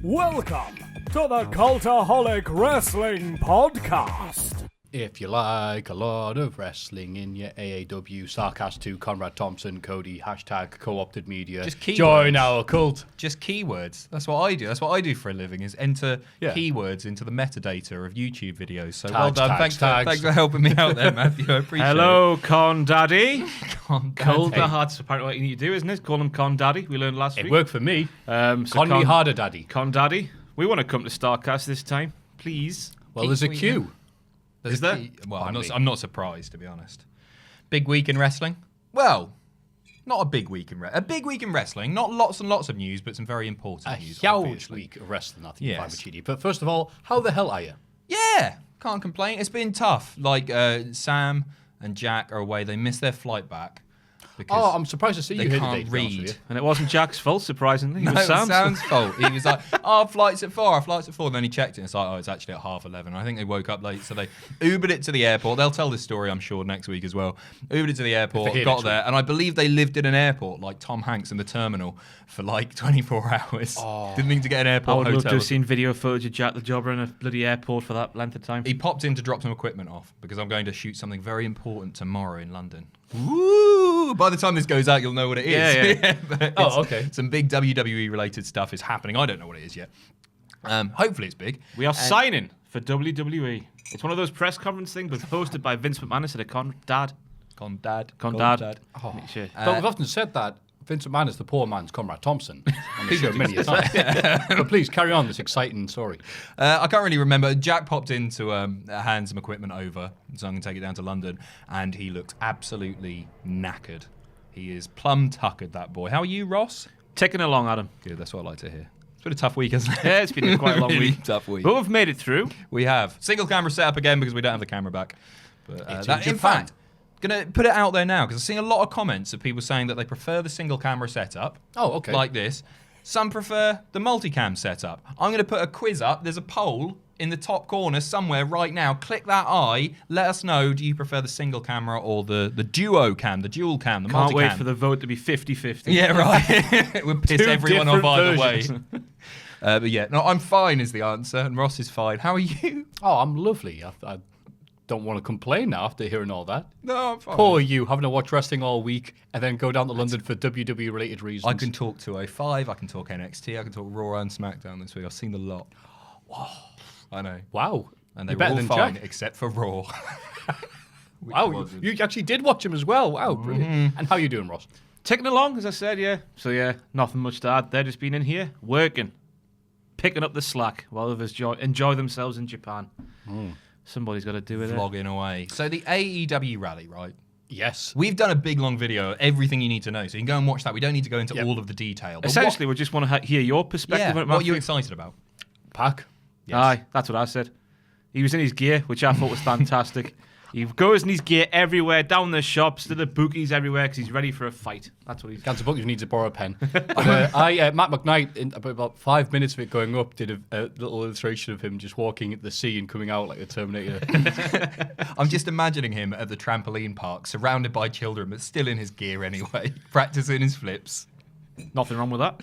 Welcome to the Cultaholic Wrestling Podcast. If you like a lot of wrestling in your AEW, Starcast 2, Conrad Thompson, Cody, hashtag co-opted media, just keywords. Join our cult. Just keywords. That's what I do. That's what I do for a living, is enter keywords into the metadata of YouTube videos. So well done. Thanks for helping me out there, Maffew. I appreciate it. Hello, Con Daddy. Con Cold Daddy. that's apparently what you need to do, isn't it? Call him Con Daddy. We learned last It week. worked for me. So Con me harder, daddy. Con Daddy. We want to come to Starcast this time, please. Well, there's a queue. Is there? Well, I'm not surprised, to be honest. Big week in wrestling? Well, not a big week in wrestling. A big week in wrestling. Not lots and lots of news, but some very important news. Huge obviously. week of wrestling, I think, Yes. Pacitti. But first of all, how the hell are you? Yeah, can't complain. It's been tough. Like, Sam and Jack are away. They missed their flight back. Oh, I'm surprised to see you they here can't today, to be honest with read. you. And it wasn't Jack's fault, surprisingly. It No, was it was Sam's. Sam's fault. He was like, our flight's at 4, And then he checked it and it's like, oh, it's actually at 11:30. I think they woke up late, so they Ubered it to the airport. They'll tell this story, I'm sure, next week as well. Ubered it to the airport, got there, and I believe they lived in an airport, like Tom Hanks in the terminal, for like 24 hours. Oh. Didn't need to get an airport I would hotel. love to have seen video footage of Jack the Jobber in a bloody airport for that length of time. He popped in to drop some equipment off because I'm going to shoot something very important tomorrow in London. Woo! By the time this goes out, you'll know what it is. Yeah. But Oh, okay. Some big WWE related stuff is happening. I don't know what it is yet. Hopefully it's big. We are signing for WWE. It's one of those press conference things, but hosted by Vince McMahon instead of Con Dad. Con Dad. Oh. Shit. But we've often said that Vince McMahon is the poor man's Conrad Thompson on the show many a time. But please, carry on this exciting story. I can't really remember. Jack popped in to hand some equipment over, so I'm going to take it down to London, and he looked absolutely knackered. He is plum tuckered, that boy. How are you, Ross? Ticking along, Adam. Good, that's what I like to hear. It's been a tough week, hasn't it? Yeah, it's been quite a long Really week. tough week. But we've made it through. We have. Single camera setup again because we don't have the camera back. But, It's in in fact, going to put it out there now because I've seen a lot of comments of people saying that they prefer the single camera setup. Oh, okay. Like this. Some prefer the multicam setup. I'm going to put a quiz up. There's a poll in the top corner somewhere right now. Click that eye. Let us know, do you prefer the single camera or the duo cam, the dual cam, the multicam? Can't wait for the vote to be 50-50. Yeah, right. It would piss Two everyone off different either versions. way. But yeah, no, I'm fine is the answer, and Ross is fine. How are you? Oh, I'm lovely. I don't want to complain now after hearing all that. No, I'm fine. Poor you, having to watch wrestling all week and then go down to London for WWE-related reasons. I can talk 205, I can talk NXT, I can talk Raw and SmackDown this week. I've seen a lot. Wow. I know. Wow. And they You're were better all than fine Jack. except for Raw. Wow, you actually did watch him as well. Wow, brilliant. And how you doing, Ross? Ticking along, as I said, yeah. So, yeah, nothing much to add. They've just been in here, working, picking up the slack while others enjoy themselves in Japan. Somebody's got to do it. Vlogging away. So the AEW rally, right? Yes. We've done a big, long video, everything you need to know. So you can go and watch that. We don't need to go into Yep. all of the detail. But Essentially, we just want to hear your perspective on it, what are you Maffew. excited about? Pac. Yes. Aye, that's what I said. He was in his gear, which I thought was fantastic. He goes in his gear everywhere, down the shops, to the bookies everywhere, because he's ready for a fight. That's what he's... Cancer Bookers needs to borrow a pen. But, Matt McKnight, in about 5 minutes of it going up, did a little illustration of him just walking at the sea and coming out like a Terminator. I'm just imagining him at the trampoline park, surrounded by children, but still in his gear anyway, practicing his flips. Nothing wrong with that.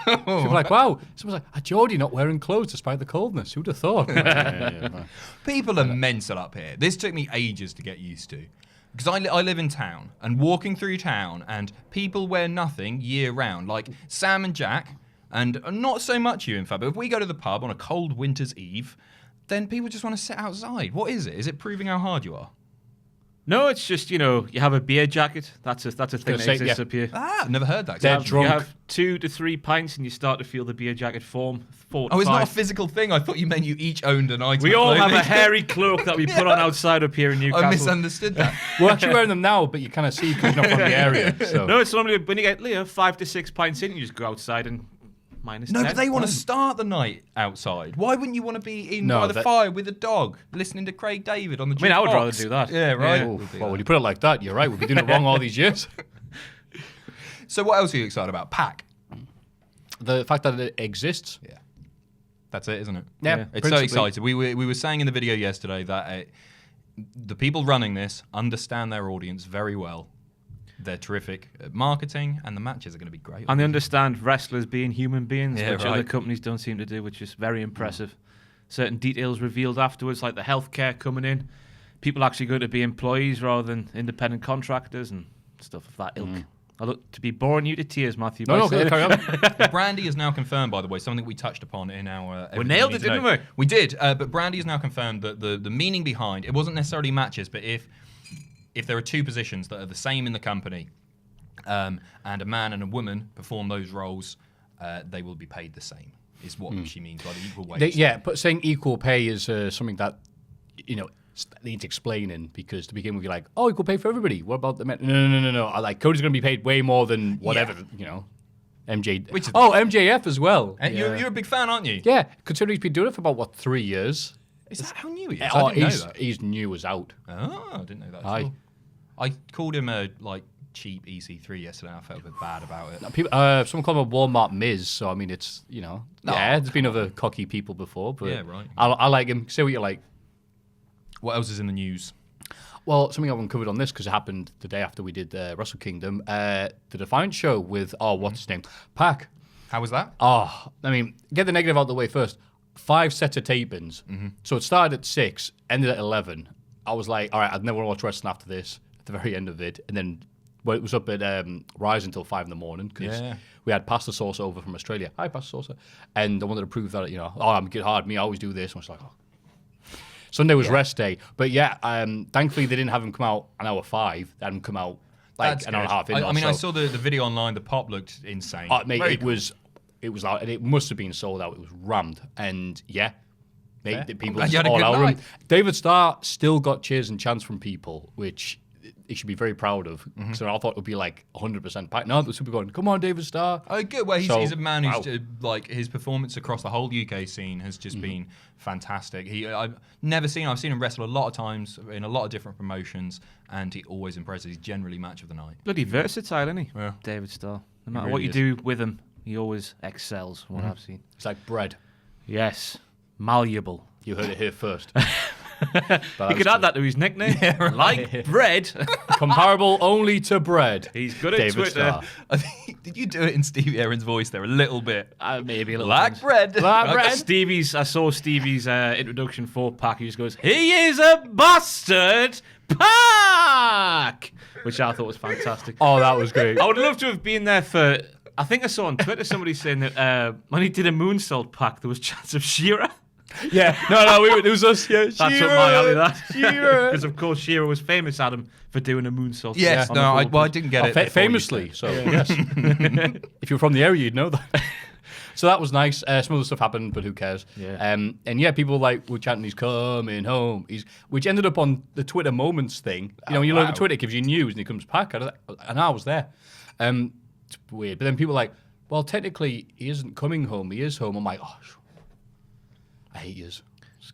People are like, wow. Someone's like, Geordie not wearing clothes despite the coldness. Who'd have thought? Yeah. People are mental up here. This took me ages to get used to. Because I live in town, and walking through town, and people wear nothing year round. Like Sam and Jack, and not so much you, in fact, but if we go to the pub on a cold winter's eve, then people just want to sit outside. What is it? Is it proving how hard you are? No, it's just, you have a beer jacket. That's a thing that exists up here. I've never heard that. Dead drunk. You have 2 to 3 pints and you start to feel the beer jacket form. 4 to Oh, it's not a 5. physical thing. I thought you meant you each owned an item. We of all have clothing. a hairy cloak that we put on outside up here in Newcastle. I misunderstood that. We're actually wearing them now, but you kind of see coming up from the area. So. No, it's normally when you get 5 to 6 pints in, you just go outside and minus No, 10. but they want to start the night outside. Why wouldn't you want to be in by the that- fire with a dog, listening to Craig David on the I mean, I would jukebox? rather do that. Yeah, right. Yeah. We'll do Well, that. when you put it like that, you're right. We've been doing it wrong all these years. So what else are you excited about? Pac. The fact that it exists. Yeah. That's it, isn't it? Yeah, It's so principally. excited. We were saying in the video yesterday that the people running this understand their audience very well. They're terrific at marketing, and the matches are going to be great. And they understand wrestlers being human beings, Yeah, which right. other companies don't seem to do, which is very impressive. Certain details revealed afterwards, like the healthcare coming in. People actually going to be employees rather than independent contractors and stuff of that ilk. I look to be boring you to tears, Maffew. No, by saying- carry on. Brandy is now confirmed, by the way, something we touched upon in our... We nailed it, didn't we? We did, but Brandy is now confirmed that the meaning behind... It wasn't necessarily matches, but if there are two positions that are the same in the company, and a man and a woman perform those roles, they will be paid the same, is what she means by the equal wage. But saying equal pay is something that, needs explaining, because to begin with, you're like, oh, equal pay for everybody. What about the men? No. Like, Cody's going to be paid way more than whatever, MJF as well. You're a big fan, aren't you? Yeah, considering he's been doing it for about 3 years. Is that how new he is? Oh, I didn't know that. he's new as out. Oh, I didn't know that. Aye. At all. I called him a cheap EC3 yesterday. And I felt a bit bad about it. People, someone called him a Walmart Miz, so I mean, it's, there's been other cocky people before, but Yeah, right. I like him. Say what you like. What else is in the news? Well, something I haven't covered on this because it happened the day after we did Wrestle Kingdom. The Defiant show with, what's his name? Pac. How was that? I mean, get the negative out of the way first. 5 sets of tapings. So it started at 6, ended at 11. I was like, all right, I'd never watch wrestling after this, at the very end of it. And then it was up at Rise until 5 in the morning because we had Pasta Sauce over from Australia. Hi, Pasta Sauce. And I wanted to prove that, I'm get hard. Me, I always do this. And I was like, Sunday was rest day. But yeah, thankfully they didn't have him come out an hour 5. They had him come out like an hour and a half in. I saw the video online. The pop looked insane. Mate, Very it was loud, and it must have been sold out. It was rammed, and mate, the people glad you just had a all good out him. night. David Starr still got cheers and chants from people, which he should be very proud of. So I thought it would be like 100% packed. No, the super going, come on, David Starr. Oh, good. Well, he's a man who's wow. like his performance across the whole UK scene has just been fantastic. I've seen him wrestle a lot of times in a lot of different promotions, and he always impresses. He's generally match of the night. Bloody versatile, isn't he? Yeah. David Starr. No matter really what you is. do with him, he always excels, from what I've seen. It's like bread. Yes. Malleable. You heard it here first. He could add that to his nickname. Like bread. Comparable only to bread. He's good at David Twitter. Starr. I think, did you do it in Stevie Aaron's voice there a little bit? Maybe a little Like bit. bread. I saw Stevie's introduction for Pac. He just goes, "He is a bastard, Pac," which I thought was fantastic. Oh, that was great. I would love to have been there for. I think I saw on Twitter somebody saying that when he did a moonsault Pac, there was chants of Shearer. Yeah, no, it was us. Yeah, That's up my alley, that. Because, of course, Shearer was famous, Adam, for doing a moonsault. Yes, on the no, floor. I didn't get it. before you Famously, said. so yes. If you're from the area, you'd know that. So that was nice. Some other stuff happened, but who cares? Yeah. And yeah, people were chanting, "He's coming home." Which ended up on the Twitter Moments thing. You look at Twitter, it gives you news, and he comes back, and I was there. It's weird, but then people are like, "Well, technically, he isn't coming home. He is home." I'm like, "Oh, I hate yous."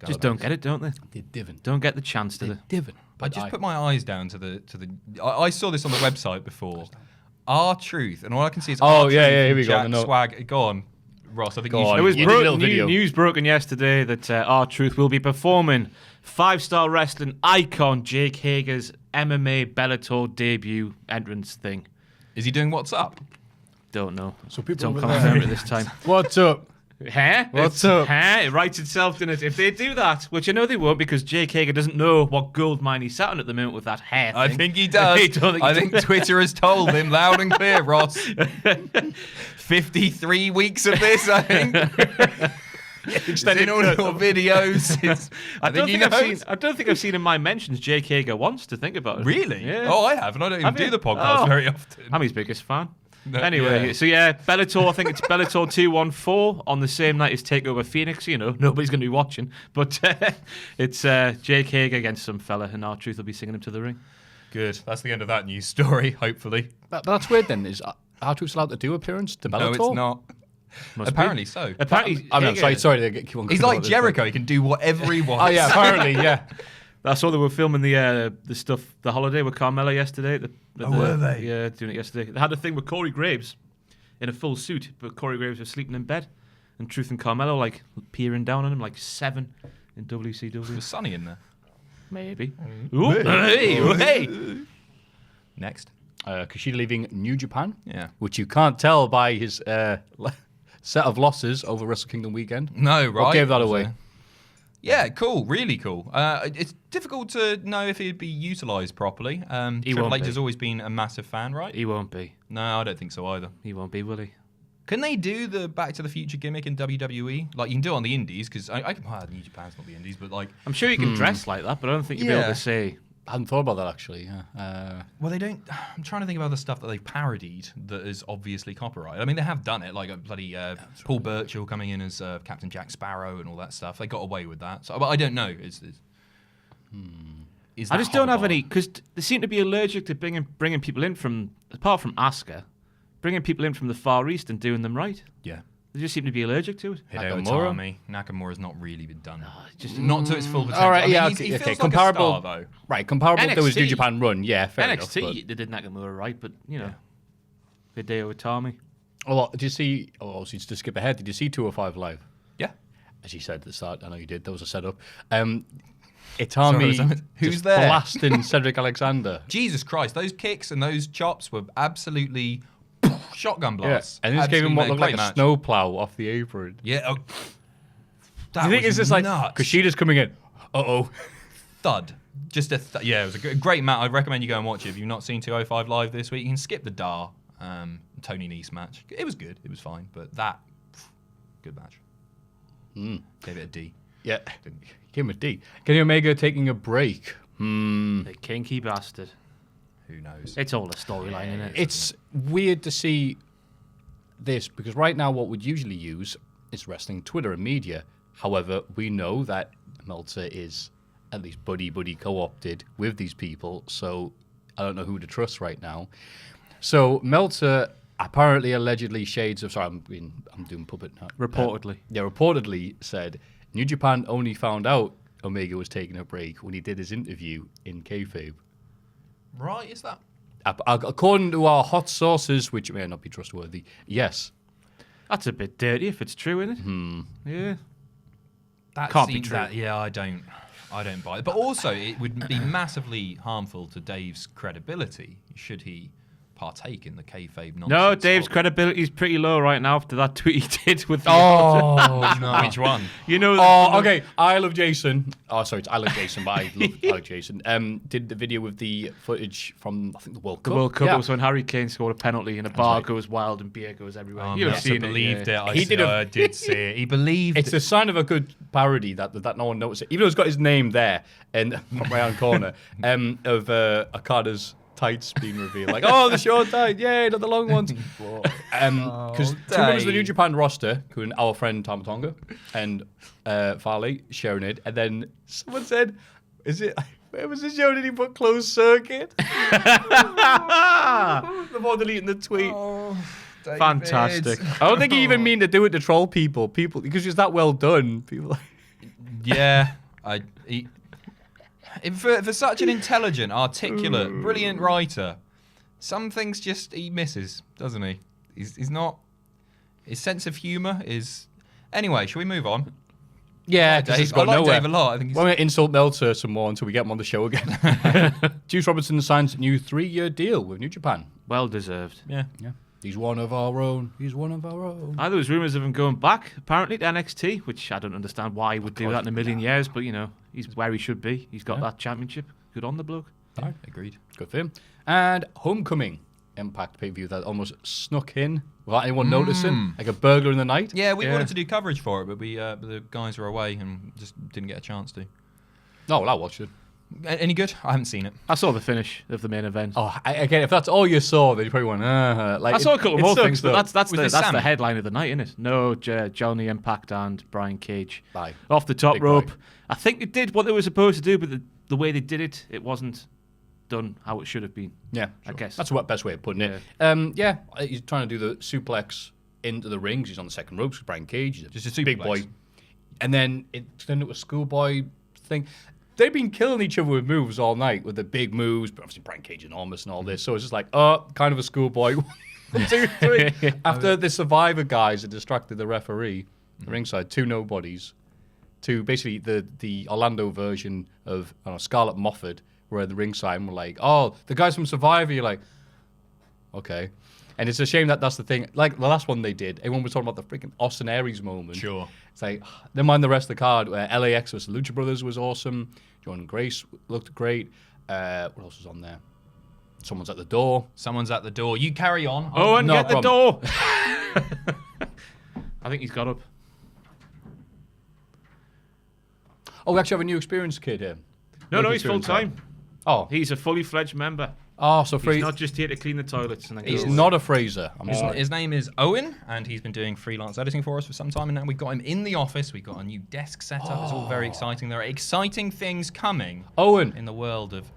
Just don't get it, don't they? They divin'. Don't get the chance to the. Divin'. I just put my eyes down to the. I saw this on the website before. R-Truth, and all I can see is. Oh, R-Truth yeah, here and we go, Jack the note. Swag. Go on, Ross. I think Go you on. should. It was You did a little video. news broken yesterday that R-Truth will be performing 5-star wrestling icon Jake Hager's MMA Bellator debut entrance thing. Is he doing What's Up? Don't know. So people Don't were confirm there. it this time. What's up? Huh? What's up? Huh? It writes itself, doesn't it? If they do that, which I know they won't because Jake Hager doesn't know what gold mine he's sat on at the moment with that hair thing. I think he does. I think Twitter has told him loud and clear, Ross. 53 weeks of this, I think. It's in all your videos. I think he knows. I don't think I've seen in my mentions Jake Hager wants to think about it. Really? Yeah. Oh, I have, and I don't even Have do you? the podcast Oh. very often. I'm his biggest fan. No, Anyway, yeah. so yeah, Bellator, I think it's Bellator 214 on the same night as TakeOver Phoenix. Nobody's going to be watching. But it's Jake Hager against some fella, and R-Truth will be singing him to the ring. Good. That's the end of that news story, hopefully. But that's weird then. Is R-Truth allowed to do appearance to Bellator? No, it's not. Must Apparently be. so. Apparently, I'm Hager- sorry to keep on. He's like Jericho. He can do whatever he wants. Oh yeah, apparently, yeah. I saw they were filming the stuff, the holiday with Carmella yesterday. were they? Yeah, doing it yesterday. They had a thing with Corey Graves in a full suit, but Corey Graves was sleeping in bed, and Truth and Carmella like peering down on him like 7 in WCW. Was Sonny in there? Maybe. Ooh, hey. Next. Kushida leaving New Japan. Yeah. Which you can't tell by his set of losses over Wrestle Kingdom weekend. No, right? What gave that away? Yeah, cool. Really cool. It's difficult to know if he'd be utilised properly. Triple H has always been a massive fan, right? He won't be. No, I don't think so either. He won't be, will he? Can they do the Back to the Future gimmick in WWE? Like, you can do it on the Indies, because I can... Well, New Japan's not the Indies, but like... I'm sure you can dress like that, but I don't think you'll be able to say... I hadn't thought about that, actually. Yeah. Well, they don't... I'm trying to think of other stuff that they've parodied that is obviously copyrighted. I mean, they have done it, like bloody Paul Burchill coming in as Captain Jack Sparrow and all that stuff. They got away with that. So, but I don't know. Is I just don't have horrible? any... Because they seem to be allergic to bringing people in from... Apart from Asuka, bringing people in from the Far East and doing them right. Yeah. They just seem to be allergic to it. Hideo Nakamura? Itami. Nakamura's not really been done. just not to its full potential. All right, I mean, yeah, he okay, feels okay. like Comparable, a star, though. right? Comparable to his New NXT. Japan run, yeah, fair enough. NXT, they did Nakamura right, but, you know, Hideo Itami. Well, did you see? Oh, so to skip ahead, did you see 205 Live? Yeah. As you said at the start, I know you did. That was a setup. Sorry, Itami, who's just there? blasting Cedric Alexander. Jesus Christ, those kicks and those chops were absolutely shotgun blasts. And he just gave him what Absolutely looked like a great match. snowplow off the apron. Yeah. Oh, that Do you think was it's just like nuts. Kushida's coming in? Uh-oh. Thud. Just a yeah, it was a great match. I'd recommend you go and watch it. If you've not seen 205 Live this week, you can skip the Dar Tony Nese match. It was good. It was fine. But that, good match. Gave it a D. Yeah. Give him a D. Kenny Omega taking a break. The kinky bastard. Who knows? It's all a storyline, isn't it? It's weird to see this because right now what we'd usually use is wrestling Twitter and media. However, we know that Meltzer is at least buddy co-opted with these people, so I don't know who to trust right now. So Meltzer apparently, allegedly, shades of... Sorry, I'm doing puppet now. Reportedly. Reportedly said New Japan only found out Omega was taking a break when he did his interview in kayfabe. Right, is that? According to our hot sources, which may not be trustworthy, yes. That's a bit dirty if it's true, isn't it? Yeah. That Can't be seems true. yeah, I don't buy it. But also, it would be massively harmful to Dave's credibility should he partake in the kayfabe nonsense. No, Dave's credibility is pretty low right now after that tweet he did with the Oh, no. Which one? You know. Oh, okay. I love Jason. Oh, sorry, it's I love Jason, but I like Jason. Did the video with the footage from, I think, the World Cup. The World Cup Yeah. was when Harry Kane scored a penalty and a bar goes wild and beer goes everywhere. Oh, You've seen believed it. He did I did see it. He believed It's a sign of a good parody that no one noticed it. Even though it's got his name there in my hand corner of Okada's tights being revealed. Like, oh, the short tights, yay, not the long ones. Because two members of the New Japan roster, including our friend Tamatonga and Farley, sharing it, and then someone said, where was the show? Did he put closed circuit? Before deleting the tweet. Fantastic. I don't think he even mean to do it to troll people because it's that well done. People, Yeah, for such an intelligent, articulate, brilliant writer, some things just he misses, doesn't he? He's not. His sense of humour is. Anyway, shall we move on? yeah, Dave. Dave, I got like nowhere. Dave a lot. I think he's. We're going to insult Meltzer some more until we get him on the show again. Juice Robinson signs a new 3-year deal with New Japan. Well deserved. Yeah. Yeah, he's one of our own. He's one of our own. There was rumours of him going back, apparently, to NXT, which I don't understand why he would do that in a million years, but, you know, he's where he should be. He's got that championship. Good on the bloke. Yeah, agreed. Good for him. And Homecoming Impact pay-per-view that almost snuck in without anyone noticing, like a burglar in the night. Yeah, we wanted to do coverage for it, but the guys were away and just didn't get a chance to. No, well, I watched it. Any good? I haven't seen it. I saw the finish of the main event. Oh, again, if that's all you saw, then you probably went, like, I saw a couple of more sucks, things, but though. that's Was this the Sammy? headline of the night, isn't it? No, Johnny Impact and Brian Cage. Bye. Off the top Big rope. bye. I think it did what they were supposed to do, but the way they did it, it wasn't done how it should have been. Yeah, I guess. that's the best way of putting it. He's trying to do the suplex into the rings. He's on the second ropes with Brian Cage. He's Just a big suplex. boy. And then it turned into a schoolboy thing. They've been killing each other with moves all night, with the big moves, but obviously Brian Cage enormous and all this. So it's just like, kind of a schoolboy. 1, 2, 3. After the Survivor guys had distracted the referee, the ringside, 2 nobodies, to basically the Orlando version of Scarlett Moffat, where the ringside and were like, oh, the guys from Survivor, you're like, Okay. And it's a shame that that's the thing. Like the last one they did, everyone was talking about the freaking Austin Aries moment. Sure. It's like, never mind the rest of the card. LAX versus Lucha Brothers was awesome. Jordan Grace looked great. What else was on there? Someone's at the door. Someone's at the door. You carry on. Owen, No get the problem. door. I think he's got up. Oh, we actually have a new experienced kid here. No, he's full time. Oh. He's a fully fledged member. Oh, so He's not just here to clean the toilets and then He's go away. not a Fraser. I'm sorry. His name is Owen, and he's been doing freelance editing for us for some time, and now we've got him in the office. We've got a new desk set up. It's all very exciting. There are exciting things coming Owen. in the world of...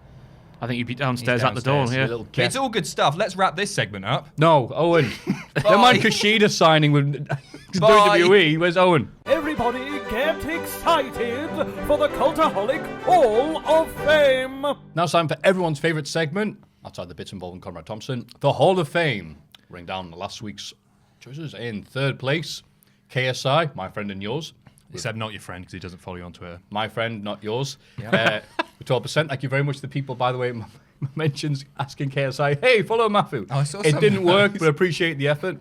I think you'd be downstairs at the door. downstairs, Yeah. But it's all good stuff. Let's wrap this segment up. No, Owen. The man Kushida signing with WWE. Where's Owen? Everybody get excited for the Cultaholic Hall of Fame! Now it's time for everyone's favourite segment, outside the bits involving Conrad Thompson, the Hall of Fame. Bring down last week's choices. In third place, KSI, my friend and yours. Except not your friend, because he doesn't follow you on Twitter. My friend, not yours. With 12%. Thank you very much to the people, by the way, mentions asking KSI, hey, follow Maffew. Oh, I saw it some didn't of work, those. but appreciate the effort.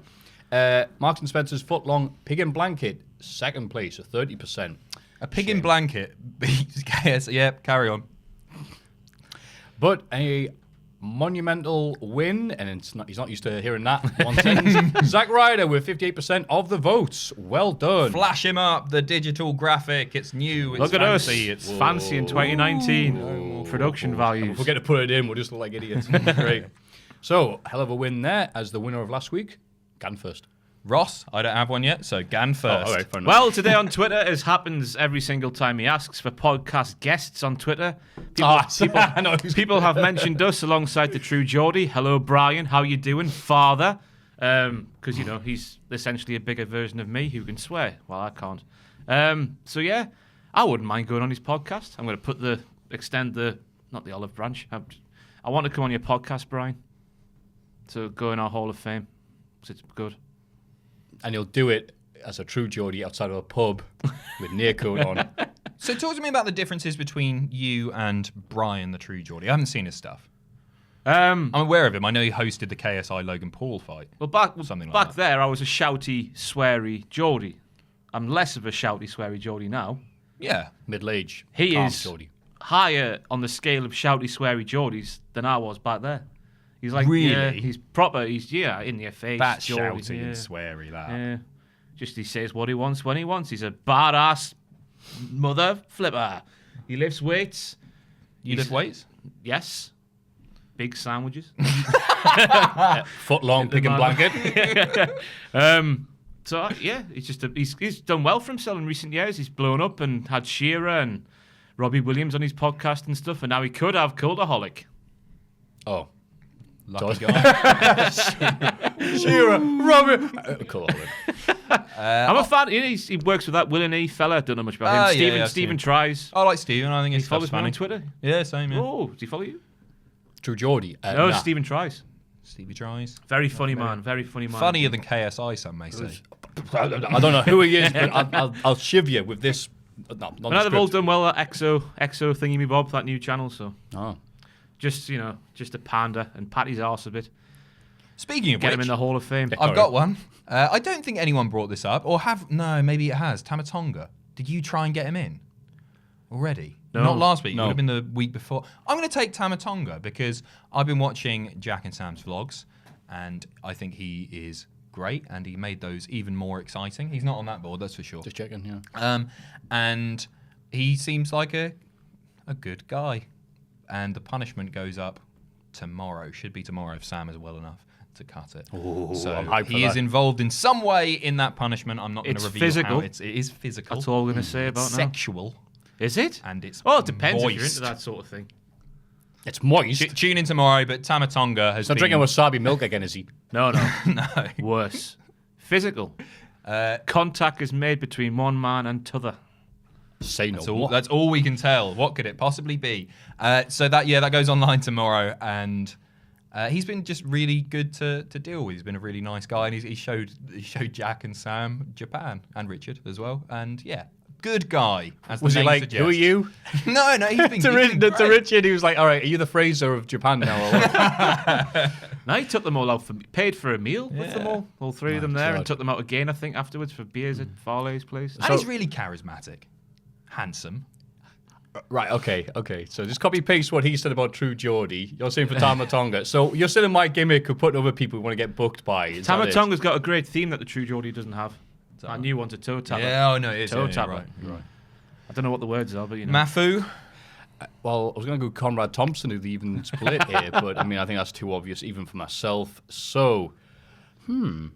Marks and Spencer's Footlong Pig and Blanket, second place at 30%. A pig in blanket beats KS. Yep, carry on. But a monumental win, and he's not used to hearing that one sentence. Zack Ryder with 58% of the votes. Well done. Flash him up, the digital graphic. It's new. It's Look at fancy. us. It's fancy in 2019. Production values. If we get to put it in, we'll just look like idiots. Great. So, hell of a win there. As the winner of last week, Gan first. Ross, I don't have one yet, so Gan first. All right, fair enough. Well, today on Twitter, as happens every single time he asks for podcast guests on Twitter, people have mentioned us alongside the True Geordie. Hello, Brian. How you doing, father? Because, he's essentially a bigger version of me who can swear. Well, I can't. So, yeah, I wouldn't mind going on his podcast. I'm going to not the olive branch. I want to come on your podcast, Brian. To go in our Hall of Fame. So it's good. And he'll do it as a true Geordie outside of a pub with near coat on. So talk to me about the differences between you and Brian, the True Geordie. I haven't seen his stuff. I'm aware of him. I know he hosted the KSI Logan Paul fight. Well, back that. there, I was a shouty, sweary Geordie. I'm less of a shouty, sweary Geordie now. Yeah. Middle age. He calm is Geordie. higher on the scale of shouty, sweary Geordies than I was back there. He's like, Really? yeah, he's proper. He's in your face. That's Geordie, shouty and sweary, that. Yeah. Just he says what he wants when he wants. He's a badass mother flipper. He lifts weights. You lift weights? Yes. Big sandwiches. Foot long, pig and blanket. So yeah, he's done well for himself in recent years. He's blown up and had Shearer and Robbie Williams on his podcast and stuff, and now he could have Cultaholic. Oh. Lucky guy. Shearer, Robert. Cool. I'm a fan. He works with that Will and E fella. Don't know much about him. yeah, Steven I've seen tries. I like Steven. I think He his follows stuff's me on funny. Twitter. Yeah, same, yeah. Oh, does he follow you? True Geordie. No, nah. Steven tries. Stevie tries. Very funny man. Very funny man. Funnier than KSI, some may say. I don't know who he is, but I'll shiv you with this. No, Now they've all done well at EXO thingy me bob, that new channel. So Oh. just a pander and pat his arse a bit. Speaking of Get which, him in the Hall of Fame. I've got one. I don't think anyone brought this up, no, maybe it has. Tamatonga. Did you try and get him in already? No. Not last week. No. It would have been the week before. I'm going to take Tamatonga because I've been watching Jack and Sam's vlogs, and I think he is great, and he made those even more exciting. He's not on that board, that's for sure. Just checking, yeah. And he seems like a good guy. And the punishment goes up tomorrow. Should be tomorrow if Sam is well enough to cut it. Ooh, So I'm hyped for he is that. involved in some way in that punishment. I'm not going to It's reveal physical. how. It is physical. That's all I'm going to say about It's now. sexual. Is it? And it's Well, it depends if you're moist. into that sort of thing. It's moist. Tune in tomorrow, but Tamatonga has He's not drinking wasabi milk again, is he? No. No. Worse. Physical. Contact is made between one man and t'other. Say no. That's all we can tell. What could it possibly be? So that goes online tomorrow, and he's been just really good to deal with. He's been a really nice guy, and he showed Jack and Sam Japan and Richard as well. And yeah, Good guy. As Was the he name like, suggests. who are you? No, he's been to great. Richard, he was like, all right, are you the Fraser of Japan now? Or what? No, he took them all out, paid for a meal with them all three of them there, God. and took them out again, I think, afterwards for beers at Farley's place. And he's really charismatic. Handsome. Right, okay. So just copy-paste what he said about True Geordie. You're saying for Tama Tonga. So you're saying my gimmick of putting other people who want to get booked by. Is that it? Tamatonga's got a great theme that the True Geordie doesn't have. I knew one to toe tapper. Yeah, no, it is. Toe Yeah, tapper. you're right. I don't know what the words are, but you know. Maffew. Well, I was going to go Conrad Thompson, who the even split here, but I mean, I think that's too obvious even for myself. So, you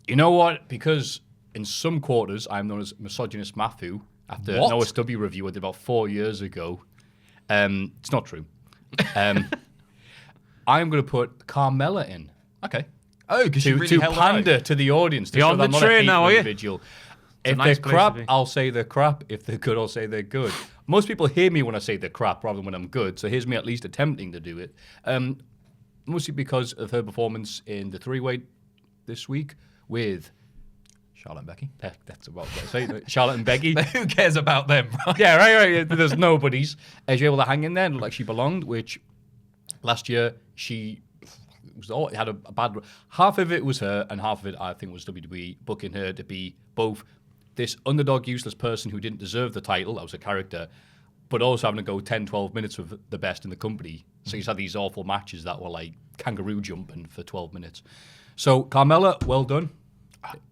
know what? Because in some quarters, I'm known as misogynist Maffew after an What? OSW review I did about 4 years ago. It's not true. I'm going to put Carmella in. Okay. Oh, because you really to held pander out. to the audience. To You're show on that I'm the not a train now, hateful are you? individual. a If nice they're place to crap, be. I'll say they're crap. If they're good, I'll say they're good. Most people hear me when I say they're crap rather than when I'm good. So here's me at least attempting to do it. Mostly because of her performance in the three-way this week with Charlotte and Becky. that's about what I say. Charlotte and Becky. Who cares about them, right? Yeah, right. There's nobodies. She was able to hang in there and look like she belonged, which last year she had a bad... Half of it was her, and half of it, I think, was WWE booking her to be both this underdog, useless person who didn't deserve the title, that was a character, but also having to go 10, 12 minutes with the best in the company. So he's had these awful matches that were like kangaroo jumping for 12 minutes. So, Carmella, well done.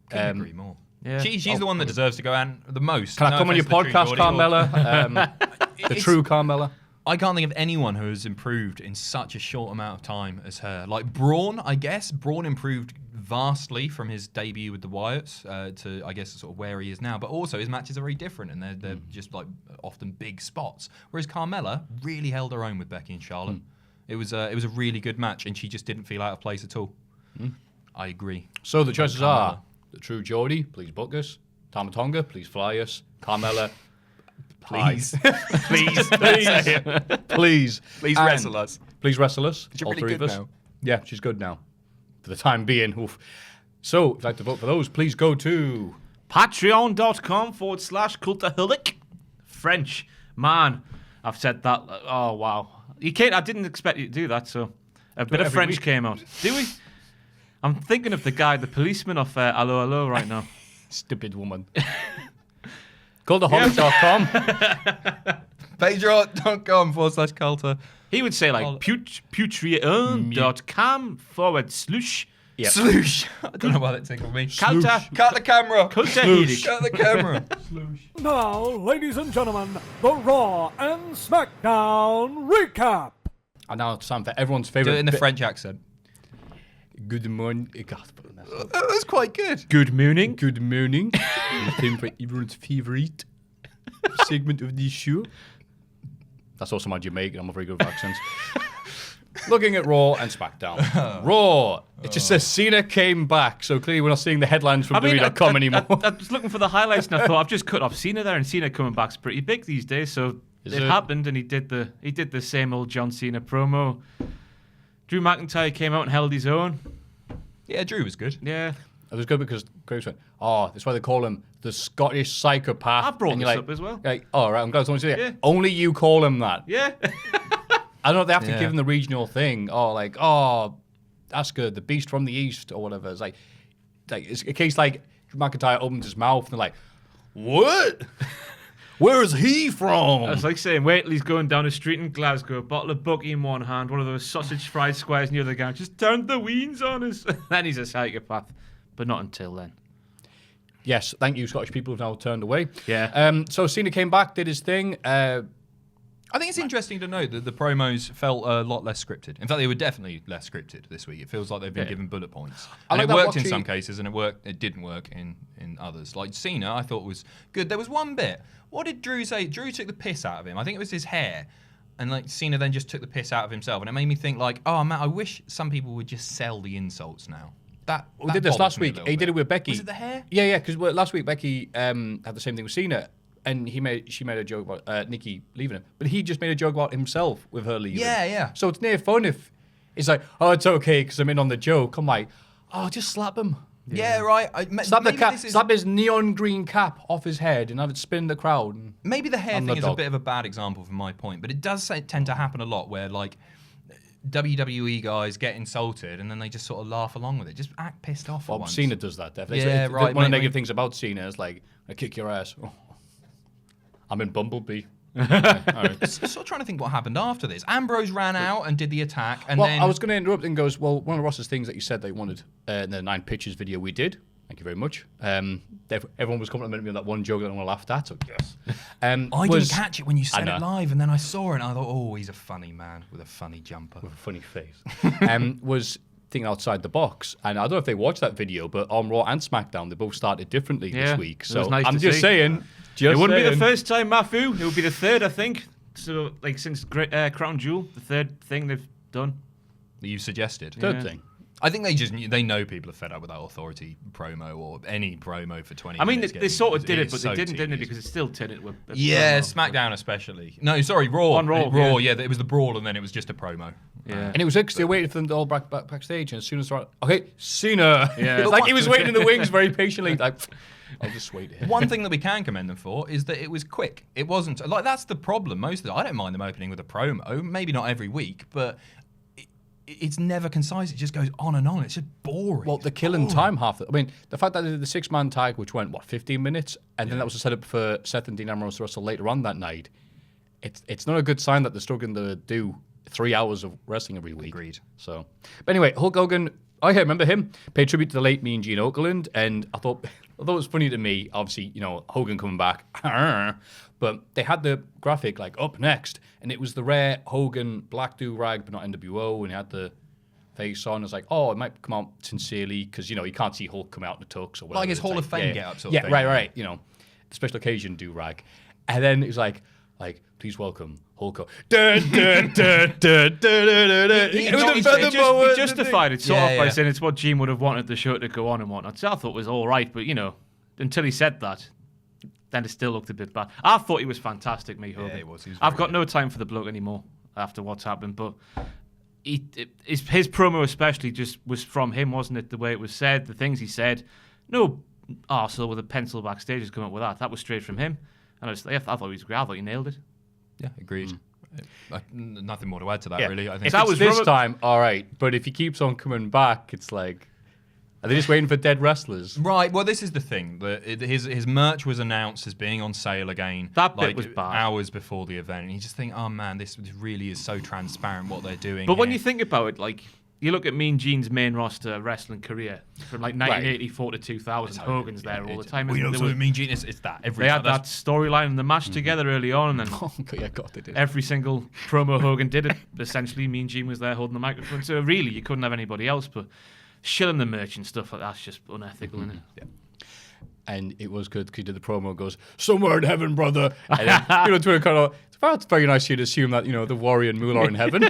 Couldn't agree more. Yeah. She's the one that deserves to go on the most. Can I come on your offense to the podcast, True Geordie. Carmella? The It's- true Carmella? I can't think of anyone who has improved in such a short amount of time as her. Like Braun, I guess. Braun improved vastly from his debut with the Wyatts to, I guess, sort of where he is now. But also, his matches are very different, and they're just like often big spots. Whereas Carmella really held her own with Becky and Charlotte. It was a really good match, and she just didn't feel out of place at all. I agree. So the choices Carmella. are the True Geordie, please book us. Tama Tonga, please fly us. Carmella, Please. please, please, Please And wrestle us. Please wrestle us. You're all really three of good us. now. Yeah, she's good now. For the time being. Oof. So, if you'd like to vote for those, please go to... Patreon.com/Cultaholic. French. Man, I've said that. Oh, wow. You can't, I didn't expect you to do that, so a bit of every French week. came out. Do we? I'm thinking of the guy, the policeman off Allo Allo right now. Stupid woman. Cultaholic.com. Patreon.com/Culta. He would say like Patreon.com// Yeah. Sloosh. I don't know why that tickled me. Culta. Cut the camera. Cultaholic. Cut the camera. Now, ladies and gentlemen, the Raw and SmackDown recap. And now it's time for everyone's Do favourite... it in the French accent. Good morning. God, that's That was quite good. Good morning. Good morning. It's time for everyone's favourite segment of the show. That's also my Jamaican. I'm not very good with accents. Looking at Raw and SmackDown. Raw. It just says Cena came back. So clearly we're not seeing the headlines from WWE.com anymore. I was looking for the highlights and I thought I've just cut off Cena there, and Cena coming back's pretty big these days. So Is it it? happened, and he did the same old John Cena promo. Drew McIntyre came out and held his own. Yeah, Drew was good. Yeah, It was good because Graves went, oh, that's why they call him the Scottish psychopath. I brought And this you're up as well. Like, oh, right, I'm glad someone said it. Yeah. Only you call him that. yeah. I don't know if they have to Yeah. give him the regional thing. Oh, like, oh, that's good. The beast from the east or whatever. It's like it's a case like McIntyre opens his mouth and they're like, what? Where is he from? It's like saying, wait till he's going down a street in Glasgow, a bottle of Bucky in one hand, one of those sausage fried squares in the other hand, just turned the weens on us. Then he's a psychopath. But not until then. Yes, thank you, Scottish people who've now turned away. Yeah. So Cena came back, did his thing. I think it's interesting to note that the promos felt a lot less scripted. In fact, they were definitely less scripted this week. It feels like they've been given bullet points. I And like it that worked in Watchy- some cases, and it didn't work in others. Like Cena, I thought was good. There was one bit. What did Drew say? Drew took the piss out of him. I think it was his hair. And like Cena then just took the piss out of himself. And it made me think like, oh man, I wish some people would just sell the insults now. We did this last week. He did it with Becky. Was it the hair? Yeah, because last week Becky had the same thing with Cena. And she made a joke about Nikki leaving him. But he just made a joke about himself with her leaving. Yeah. So it's near fun if it's like, oh, it's okay because I'm in on the joke. I'm like, oh, just slap him. Yeah, right. Slap his neon green cap off his head and have it spin the crowd. Maybe the hair I'm thing the is a dog. bit of a bad example from my point, but it does tend to happen a lot where like WWE guys get insulted and then they just sort of laugh along with it. Just act pissed off for Well, once. Cena does that, definitely. Yeah, One right, of the mate, negative mate. things about Cena is like, I kick your ass. Oh. I'm in Bumblebee. All right. Sort of trying to think what happened after this. Ambrose ran out and did the attack, and Well, then I was going to interrupt and goes, well, one of Ross's things that you said they wanted in the 9 Pitches video we did. Thank you very much. Everyone was complimenting me on that one joke that I laughed at. So yes. I didn't catch it when you said I it know. live, and then I saw it, and I thought, oh, he's a funny man with a funny jumper. With a funny face. Was thinking outside the box. And I don't know if they watched that video, but on Raw and SmackDown, they both started differently this week. it was So nice I'm to just see. saying. It wouldn't be the first time, Maffew. It would be the third, I think. So, like, since Crown Jewel, the third thing they've done. That you suggested. Third thing. I think they know people are fed up with that authority promo or any promo for 20 I mean, minutes. they sort of did it, is but so they didn't tedious. because it still turned into a Yeah, promo. SmackDown especially. No, sorry, Raw. On Raw, Raw, yeah. yeah, it was the brawl, and then it was just a promo. Yeah. And it was because they waited for them to all backstage, and as soon as they're okay, Cena. Yeah. It's like he was waiting in the wings very patiently. Like, I'll just wait here. One thing that we can commend them for is that it was quick. It wasn't like that's the problem. Most of the I don't mind them opening with a promo, maybe not every week, but it's never concise. It just goes on and on. It's just boring. Well, they're killing time half. I mean, the fact that they did the 6-man tag, which went 15 minutes, and then that was a setup for Seth and Dean Ambrose to wrestle later on that night. It's not a good sign that they're struggling to do 3 hours of wrestling every week. Agreed. So, but anyway, Hulk Hogan. I remember him. Paid tribute to the late Mean Gene Okerlund, and I thought it was funny to me. Obviously, Hogan coming back, but they had the graphic like up next, and it was the rare Hogan black do-rag, but not NWO, and he had the face on. It's like, oh, it might come out sincerely because you can't see Hulk come out in the tux or whatever. Like his It's Hall of Fame yeah, get-up sort of yeah, thing. right. The special occasion do-rag, and then it was like please welcome Hulk Hogan. He justified it sort of by Yeah. saying it's what Gene would have wanted the show to go on and whatnot. So I thought it was all right, but until he said that, then it still looked a bit bad. I thought he was fantastic, me Hogan. Yeah, he was. He was I've very got good. no time for the bloke anymore after what's happened, but his promo especially just was from him, wasn't it? The way it was said, the things he said. No arsehole with a pencil backstage has come up with that. That was straight from him. And I thought he was great. I thought he nailed it. Yeah, agreed. Nothing more to add to that, Yeah. really. I think If that it's was this Robert- time, all right. But if he keeps on coming back, it's like, are they just waiting for dead wrestlers? Right. Well, this is the thing. His merch was announced as being on sale again. That bit was bad. Hours before the event, and you just think, oh man, this really is so transparent what they're doing. But when here. you think about it, like, you look at Mean Gene's main roster wrestling career from like 1984 to 2000, Hogan's there all the time. Well, isn't so there? with Mean Gene, it's that every. They had that that's- storyline in the match together early on, and then Oh, yeah, God, they did. every single promo Hogan did it. Essentially, Mean Gene was there holding the microphone. So really, you couldn't have anybody else. But shilling the merch and stuff like that's just unethical, isn't it? Yeah. And it was good because he did the promo, goes, somewhere in heaven, brother. And then, Twitter kind of, it's very nice of you to assume that, the Warrior and Moolah are in heaven.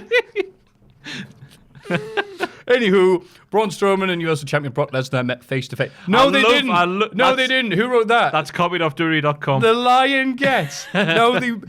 Anywho, Braun Strowman and Universal Champion Brock Lesnar met face to face. No, they didn't. No, they didn't. Who wrote that? That's copied off Dury.com. The Lion gets. No, the.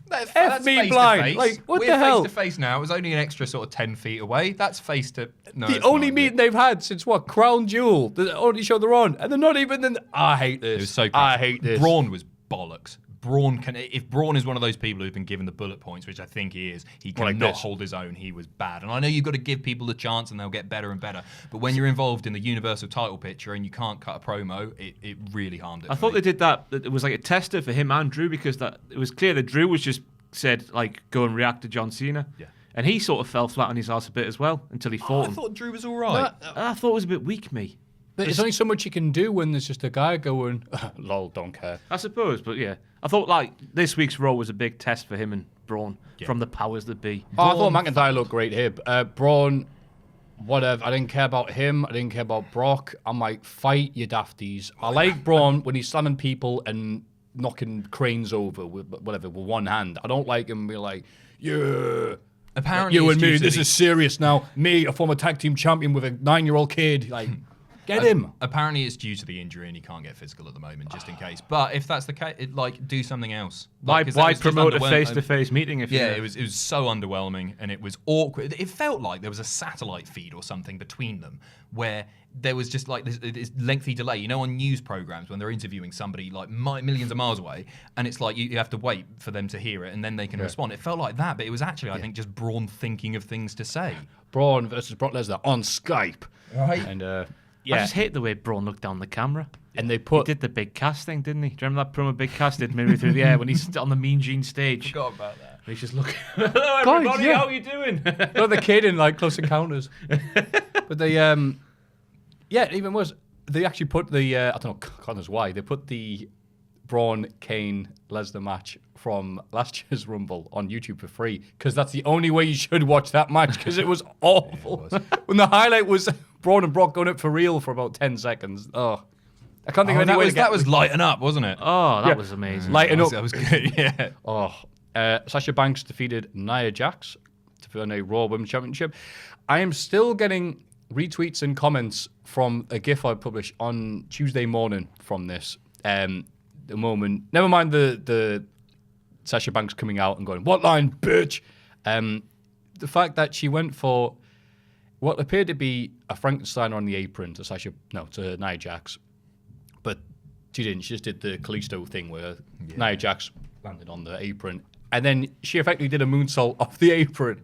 That's me face to blind. face. Like, what We're the hell? face to face now. It was only an extra sort of 10 feet away. That's face to. No, The it's only not, meeting they've had since what? Crown Jewel. The only show they're on. And they're not even in. I hate this. It was so. I crazy. hate this. Braun was bollocks. If Braun is one of those people who've been given the bullet points, which I think he is, he Well, like cannot this. hold his own. He was bad. And I know you've got to give people a chance and they'll get better and better. But when you're involved in the Universal title picture and you can't cut a promo, it really harmed it. I thought they did that. It was like a tester for him and Drew because that it was clear that Drew was just said like go and react to John Cena. Yeah. And he sort of fell flat on his ass a bit as well until he fought I him. thought Drew was all right. I thought it was a bit weak, me. But there's only so much you can do when there's just a guy going, lol, don't care. I suppose, but yeah. I thought like this week's Raw was a big test for him and Braun from the powers that be. Oh, I thought McIntyre looked great here. Braun, whatever. I didn't care about him. I didn't care about Brock. I'm like, fight you dafties. I like Braun when he's slamming people and knocking cranes over with one hand. I don't like him being like, yeah. Apparently, You it's and due me, to this the- is serious now. Me, a former tag team champion with a 9-year-old kid. Like, Get him. Apparently, it's due to the injury and he can't get physical at the moment, just in case. But if that's the case, do something else. Why 'cause that was just promote a underwhelming. face-to-face meeting if Yeah, it was so underwhelming and it was awkward. It felt like there was a satellite feed or something between them where there was just like this lengthy delay. You know, on news programs when they're interviewing somebody like millions of miles away, and it's like you have to wait for them to hear it and then they can respond. It felt like that, but it was actually, I think, just Braun thinking of things to say. Braun versus Brock Lesnar on Skype. Right. And I just hate the way Braun looked down the camera. and they He put did the big cast thing, didn't he? Do you remember that promo Big Cast did midway through the air when he's on the Mean Gene stage? Forgot about that. And he's just looking, hello everybody, yeah. how are you doing? not the kid in like Close Encounters. But they even worse. They actually put the I don't know, God knows why they put the Braun Kane Lesnar match from last year's Rumble on YouTube for free because that's the only way you should watch that match because it was awful. Yeah, it was. When the highlight was Braun and Brock going up for real for about 10 seconds. Oh, I can't think of any way to get that was lighten up, wasn't it? Oh, that was amazing. lighten up. That was good. Yeah. Oh, Sasha Banks defeated Nia Jax to win a Raw Women's Championship. I am still getting retweets and comments from a GIF I published on Tuesday morning from this. The moment, never mind the Sasha Banks coming out and going, "What line, bitch?" The fact that she went for what appeared to be a Frankenstein on the apron to Nia Jax, but she didn't. She just did the Kalisto thing where Nia Jax landed on the apron, and then she effectively did a moonsault off the apron.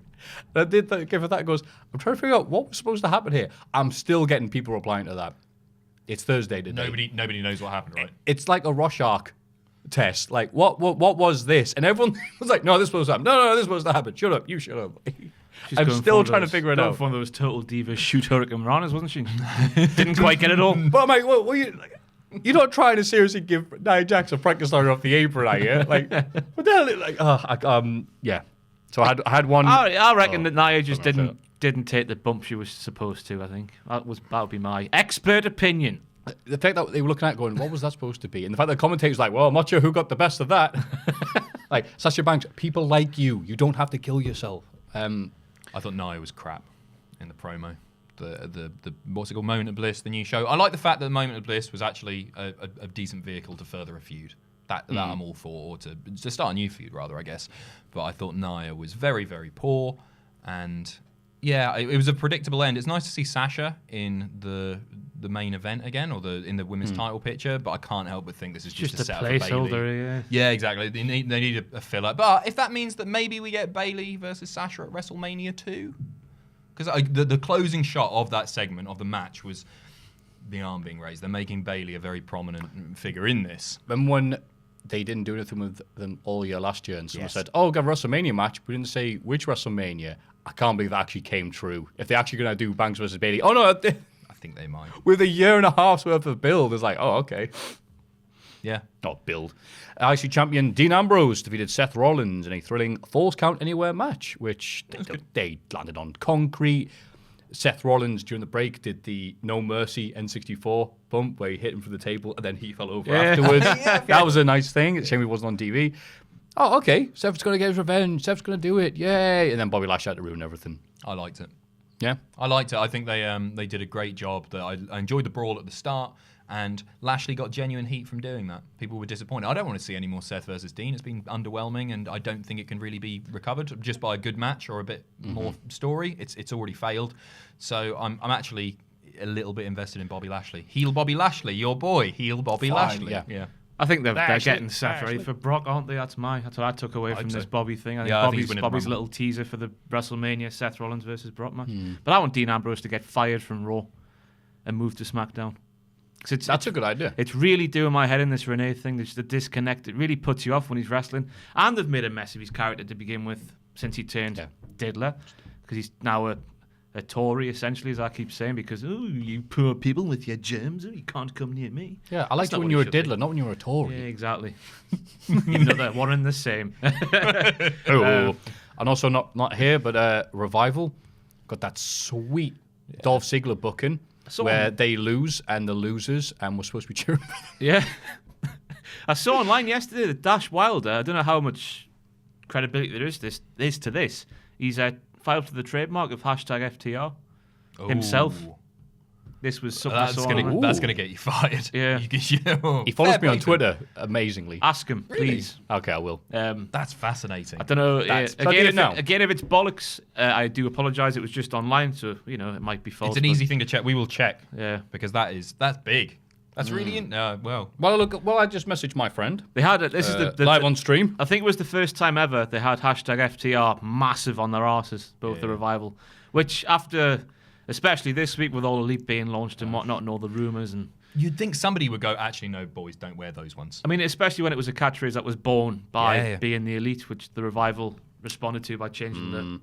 And I did that, give her that. Goes, I'm trying to figure out what was supposed to happen here. I'm still getting people replying to that. It's Thursday today. Nobody knows what happened, right? It's like a Rorschach test. Like, what was this? And everyone was like, no, this was supposed to happen. No, this was supposed to happen. Shut up. You shut up. She's I'm going still for trying to those- figure it going out. for one of those total divas shoot Hurricane Ranas, wasn't she? Didn't quite get it all. But I'm like, well you're not trying to seriously give Nia Jax a Frankenstein off the apron, are you? Like, what the hell? Like, yeah. So I had one. I reckon that Nia just didn't take the bump she was supposed to. I think that would be my expert opinion. The fact that they were looking at it going, what was that supposed to be? And the fact that the commentator's like, well, I'm not sure who got the best of that. Like, Sasha Banks, people like you. You don't have to kill yourself. I thought Nia was crap in the promo. The what's it called, Moment of Bliss, the new show. I like the fact that the Moment of Bliss was actually a decent vehicle to further a feud. That I'm all for, or to start a new feud rather, I guess. But I thought Nia was very, very poor, and yeah, it was a predictable end. It's nice to see Sasha in the main event again, or in the women's title picture. But I can't help but think this is just a a set up for Bayley. placeholder, Yeah, exactly. They need a filler. But if that means that maybe we get Bayley versus Sasha at WrestleMania 2, because the closing shot of that segment of the match was the arm being raised. They're making Bayley a very prominent figure in this. And when they didn't do anything with them all year last year, and someone said, oh, we've got a WrestleMania match, but we didn't say which WrestleMania. I can't believe that actually came true. If they're actually going to do Banks versus Bayley, oh no, I think they might. with a year and a half's worth of build, it's like, oh, okay. Yeah. Not build. IC champion Dean Ambrose defeated Seth Rollins in a thrilling Falls Count Anywhere match, which they landed on concrete. Seth Rollins, during the break, did the No Mercy N64 bump where he hit him for the table and then he fell over afterwards. That was a nice thing. It's a shame he wasn't on TV. Oh, okay. Seth's going to get his revenge. Seth's going to do it. Yay. And then Bobby Lashley had to ruin everything. I liked it. Yeah. I liked it. I think they did a great job. I enjoyed the brawl at the start, and Lashley got genuine heat from doing that. People were disappointed. I don't want to see any more Seth versus Dean. It's been underwhelming, and I don't think it can really be recovered just by a good match or a bit more story. It's already failed. So I'm actually a little bit invested in Bobby Lashley. Heel Bobby Lashley, your boy. Heel Bobby Lashley. Yeah. I think they're Lashley, getting Seth ready for Brock, aren't they? That's what I took away from this Bobby thing. I think Yeah, I think he's winning the Bobby's Rumble. little teaser for the WrestleMania Seth Rollins versus Brock match. But I want Dean Ambrose to get fired from Raw and move to SmackDown. That's a good idea. It's really doing my head in, this Renee thing. There's the disconnect. It really puts you off when he's wrestling. And they've made a mess of his character to begin with since he turned diddler. Because he's now a Tory, essentially, as I keep saying, because, oh, you poor people with your germs, you can't come near me. Yeah, I liked That's it when not you what were a he should be. diddler, not when you were a Tory. Yeah, exactly. Even though they're one and the same. And also not here, but Revival got that sweet Dolph Ziggler booking where they lose and the losers and we're supposed to be cheering for them. Yeah. I saw online yesterday that Dash Wilder, I don't know how much credibility there is to this. He's filed for the trademark of #FTR himself. Ooh. This was something I That's saw gonna online. that's gonna get you fired. Yeah. You He follows fair me on play to him. Twitter, amazingly. Ask him, please. Okay, I will. That's fascinating. I don't know. Should I do it now? Again, if it's bollocks, I do apologise. It was just online, so it might be false. It's an but- easy thing to check. We will check. Yeah. Because that's big. That's really well. Well, I just messaged my friend. They had it. This is the live on stream. I think it was the first time ever they had hashtag FTR massive on their arses, both the Revival. Which after, especially this week with all Elite being launched and whatnot and all the rumours and... You'd think somebody would go, actually, no, boys, don't wear those ones. I mean, especially when it was a catchphrase that was born by Yeah. being the Elite, which the Revival responded to by changing the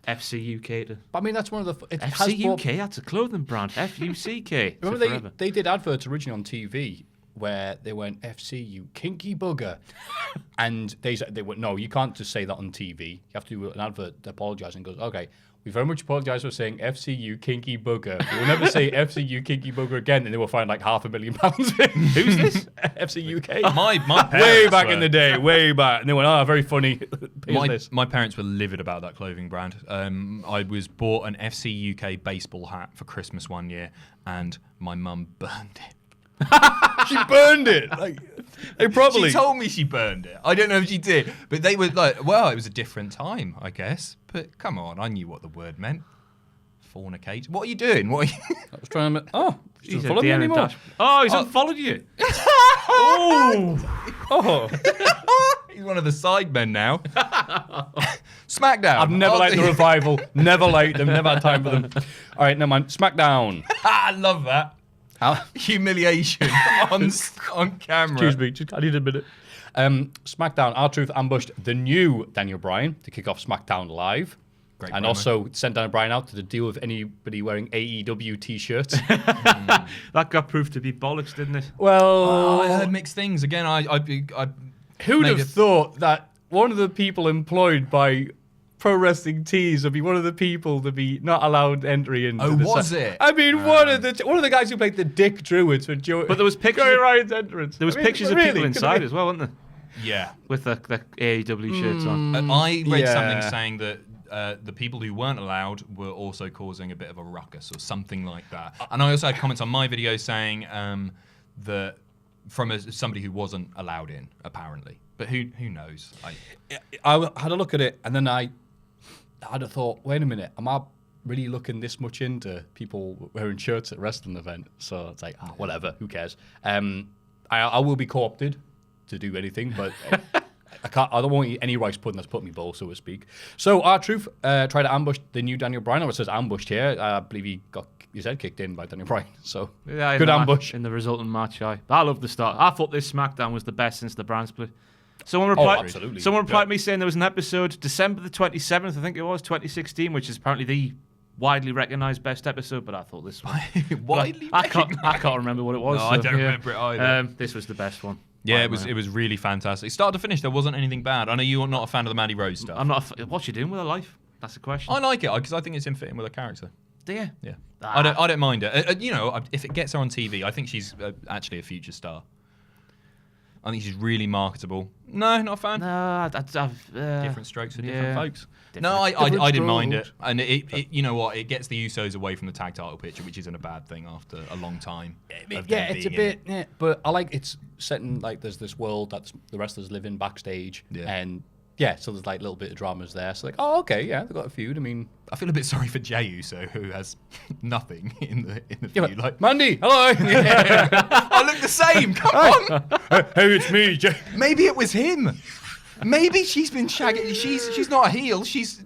FC UK to... I mean, that's one of the... It has FC brought- UK? That's a clothing brand. FUCK. Remember they did adverts originally on TV where they went FC you kinky booger, and they said they went, no, you can't just say that on TV. You have to do an advert to apologise and goes, okay, we very much apologise for saying FC you kinky booger. We will never say FC you kinky booger again, and they will find like £500,000. Who's this? FC UK. My parents Way back were- in the day, way back, and they went, very funny. Business. My parents were livid about that clothing brand. I was bought an FC UK baseball hat for Christmas one year, and my mum burned it. She burned it. Like, they probably. She told me she burned it. I don't know if she did, but they were like, well, it was a different time, I guess. But come on, I knew what the word meant. Fornicate. What are you doing? What are you? I was trying to. Oh, she He's doesn't a follow me DM anymore. dash. Oh, he's unfollowed you. Oh. He's one of the sidemen now. SmackDown. I've never liked the Revival. Never liked them. Never had time for them. All right, never mind. SmackDown. I love that. Humiliation on camera. Excuse me. I need a minute. SmackDown. R-Truth ambushed the new Daniel Bryan to kick off SmackDown Live. Great And promo. also sent Daniel Bryan out to deal with anybody wearing AEW t-shirts. That got proved to be bollocks, didn't it? Well, I heard mixed things. Again, I who'd made have it- thought that one of the people employed by Pro Wrestling Tees would be one of the people to be not allowed entry into Oh, the was it? I mean, one of the guys who played the Dick Druids for Joe. But there was pictures Joey of- Ryan's entrance. There was I mean, pictures of really, people could inside it as well, weren't there? yeah. With the AEW shirts on. I read Yeah. something saying that the people who weren't allowed were also causing a bit of a ruckus or something like that. And I also had comments on my video saying that from somebody who wasn't allowed in, apparently. But who knows? I had a look at it, and then I had a thought, wait a minute, am I really looking this much into people wearing shirts at a wrestling event? So it's like, whatever, who cares? I will be co-opted to do anything, but I don't want any rice pudding that's put in my bowl, so to speak. So R-Truth tried to ambush the new Daniel Bryan. It says ambushed here. I believe he got his head kicked in by Daniel Bryan. So Yeah, in good the ambush. in the resulting match. I love the start. I thought this SmackDown was the best since the brand split. Someone replied, absolutely. Someone replied to me saying there was an episode, December the 27th, I think it was, 2016, which is apparently the widely recognised best episode, but I thought this one. Widely I can't remember what it was. No, I don't remember it either. This was the best one. Yeah, Right, it was really fantastic. Start to finish, there wasn't anything bad. I know you're not a fan of the Mandy Rose stuff. I'm not. What's she doing with her life? That's the question. I like it because I think it's in fitting with her character. Do you? Yeah, Ah. I don't mind it. If it gets her on TV, I think she's actually a future star. I think she's really marketable. No, not a fan. No, Different strokes for different folks. Different- No, I different didn't mind it, strokes. and it you know what? It gets the Usos away from the tag title picture, which isn't a bad thing after a long time. of Yeah, them it's a being in bit, yeah, but I like it's setting like there's this world that the wrestlers live in backstage, Yeah. and yeah, so there's like a little bit of dramas there. So like, oh, okay, yeah, they've got a feud. I mean, I feel a bit sorry for Jey Uso, who has nothing in the yeah, feud. Like, Mandy, hello. I look the same. Come on. Hey, it's me, Jay. Maybe it was him. Maybe she's been shagging. She's not a heel. She's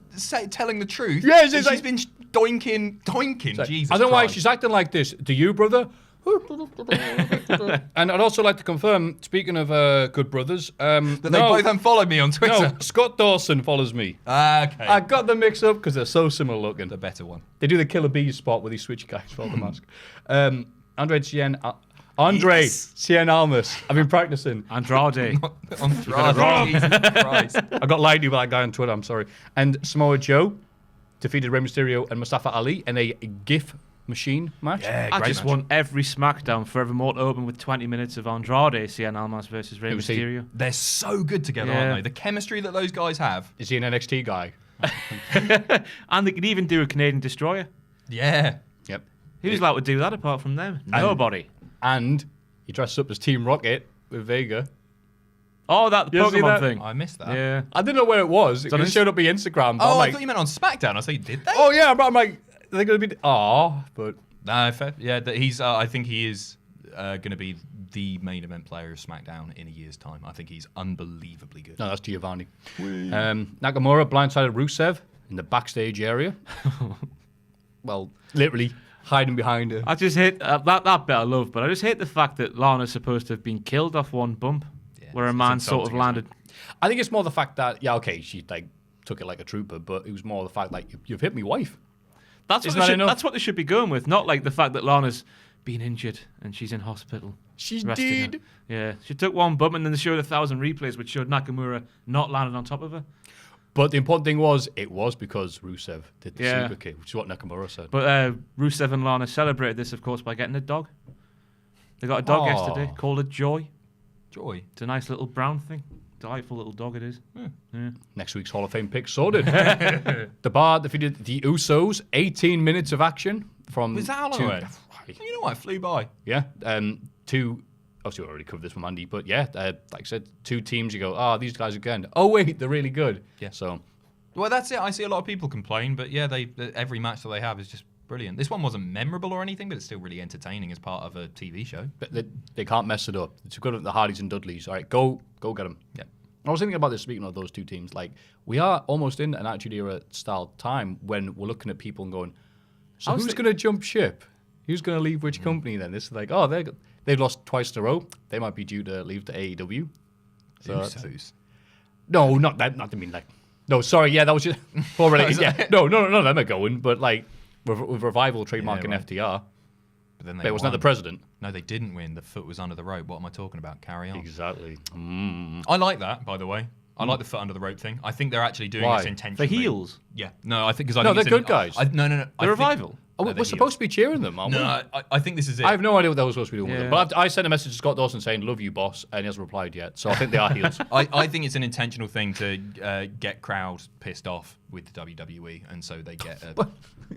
telling the truth. Yeah, she's And like- she's been doinking. Jesus. I don't know why Christ. she's acting like this. Do you, brother? And I'd also like to confirm, speaking of good brothers, That they both unfollowed me on Twitter. no, Scott Dawson follows me. Okay. I got them mixed up because they're so similar looking. the better one. They do the Killer Bees spot where they switch guys for the mask. Andre Cien Almas. I've been practicing. Andrade. Andrade. Jesus Christ. I got lied to by that guy on Twitter, I'm sorry. And Samoa Joe defeated Rey Mysterio and Mustafa Ali in a GIF machine match. Yeah, I great just match. want every SmackDown forevermore to open with 20 minutes of Andrade, Cien Almas versus Rey Who's he? Mysterio. They're so good together, Yeah. aren't they? The chemistry that those guys have. Is he an NXT guy? And they could even do a Canadian Destroyer. Yeah. Yep. Who's allowed to do that apart from them? Nobody. And he dressed up as Team Rocket with Vega. Oh, that You ever see Pokemon that? thing. I missed that. Yeah. I didn't know where it was. It on just showed up on Instagram. But Oh, I'm I like, thought you meant on SmackDown. I thought, did they? oh yeah, I'm like, they're going to be, but No, fair. Yeah, he's. I think he is going to be the main event player of SmackDown in a year's time. I think he's unbelievably good. no, that's Giovanni. Nakamura blindsided Rusev in the backstage area. Well, literally hiding behind her. I just hate that bit I love, but I just hate the fact that Lana's supposed to have been killed off one bump, where a it's man sort of insulting, landed. I think it's more the fact that, yeah, okay, she like took it like a trooper, but it was more the fact like, you've hit me wife. That's Isn't that enough? that's what they should be going with, not like the fact that Lana's been injured and she's in hospital. She resting her. did. Yeah, she took one bump and then they showed 1,000 replays which showed Nakamura not landing on top of her. But the important thing was, it was because Rusev did the Yeah. super kick, which is what Nakamura said. But Rusev and Lana celebrated this, of course, by getting a dog. They got a dog Aw. yesterday called a Joy. Joy. It's a nice little brown thing. Delightful little dog it is. Yeah. Next week's Hall of Fame pick sorted. The Bar defeated the Usos. 18 minutes of action from Was that how long two- it went? You know what? It flew by. Yeah. Two. Obviously, we already covered this from Andy, but yeah, like I said, two teams. You go, these guys are good. Oh wait, they're really good. Yeah. So Well, that's it. I see a lot of people complain, but yeah, every match that they have is just brilliant. This one wasn't memorable or anything, but it's still really entertaining as part of a TV show. but they can't mess it up. It's good at the Hardys and Dudleys. All right, go get them. Yeah. I was thinking about this, speaking of those two teams, like, we are almost in an Attitude Era style time when we're looking at people and going, so who's going to jump ship? Who's going to leave which company then? This is like, they've lost twice in a row. They might be due to leave to AEW. So Usos. no, not that. Not to mean like. No, sorry. Yeah, that was just already. Yeah, no, them are going. But like with Revival trademarking right. FTR, But then but they it wasn't that the won. president. No, they didn't win. The foot was under the rope. What am I talking about? Carry on. Exactly. I like that, by the way. I like the foot under the rope thing. I think they're actually doing Why? this For intentionally. heels. Yeah. No, I think because I No, think they're it's good guys. No. The Revival. Oh, No, we're they're supposed to be cheering them, aren't we? No, I think this is it. I have no idea what they were supposed to be doing with them. Yeah. But I sent a message to Scott Dawson saying, "Love you, boss," and he hasn't replied yet. So I think they are heels. I think it's an intentional thing to get crowds pissed off with the WWE, and so they get.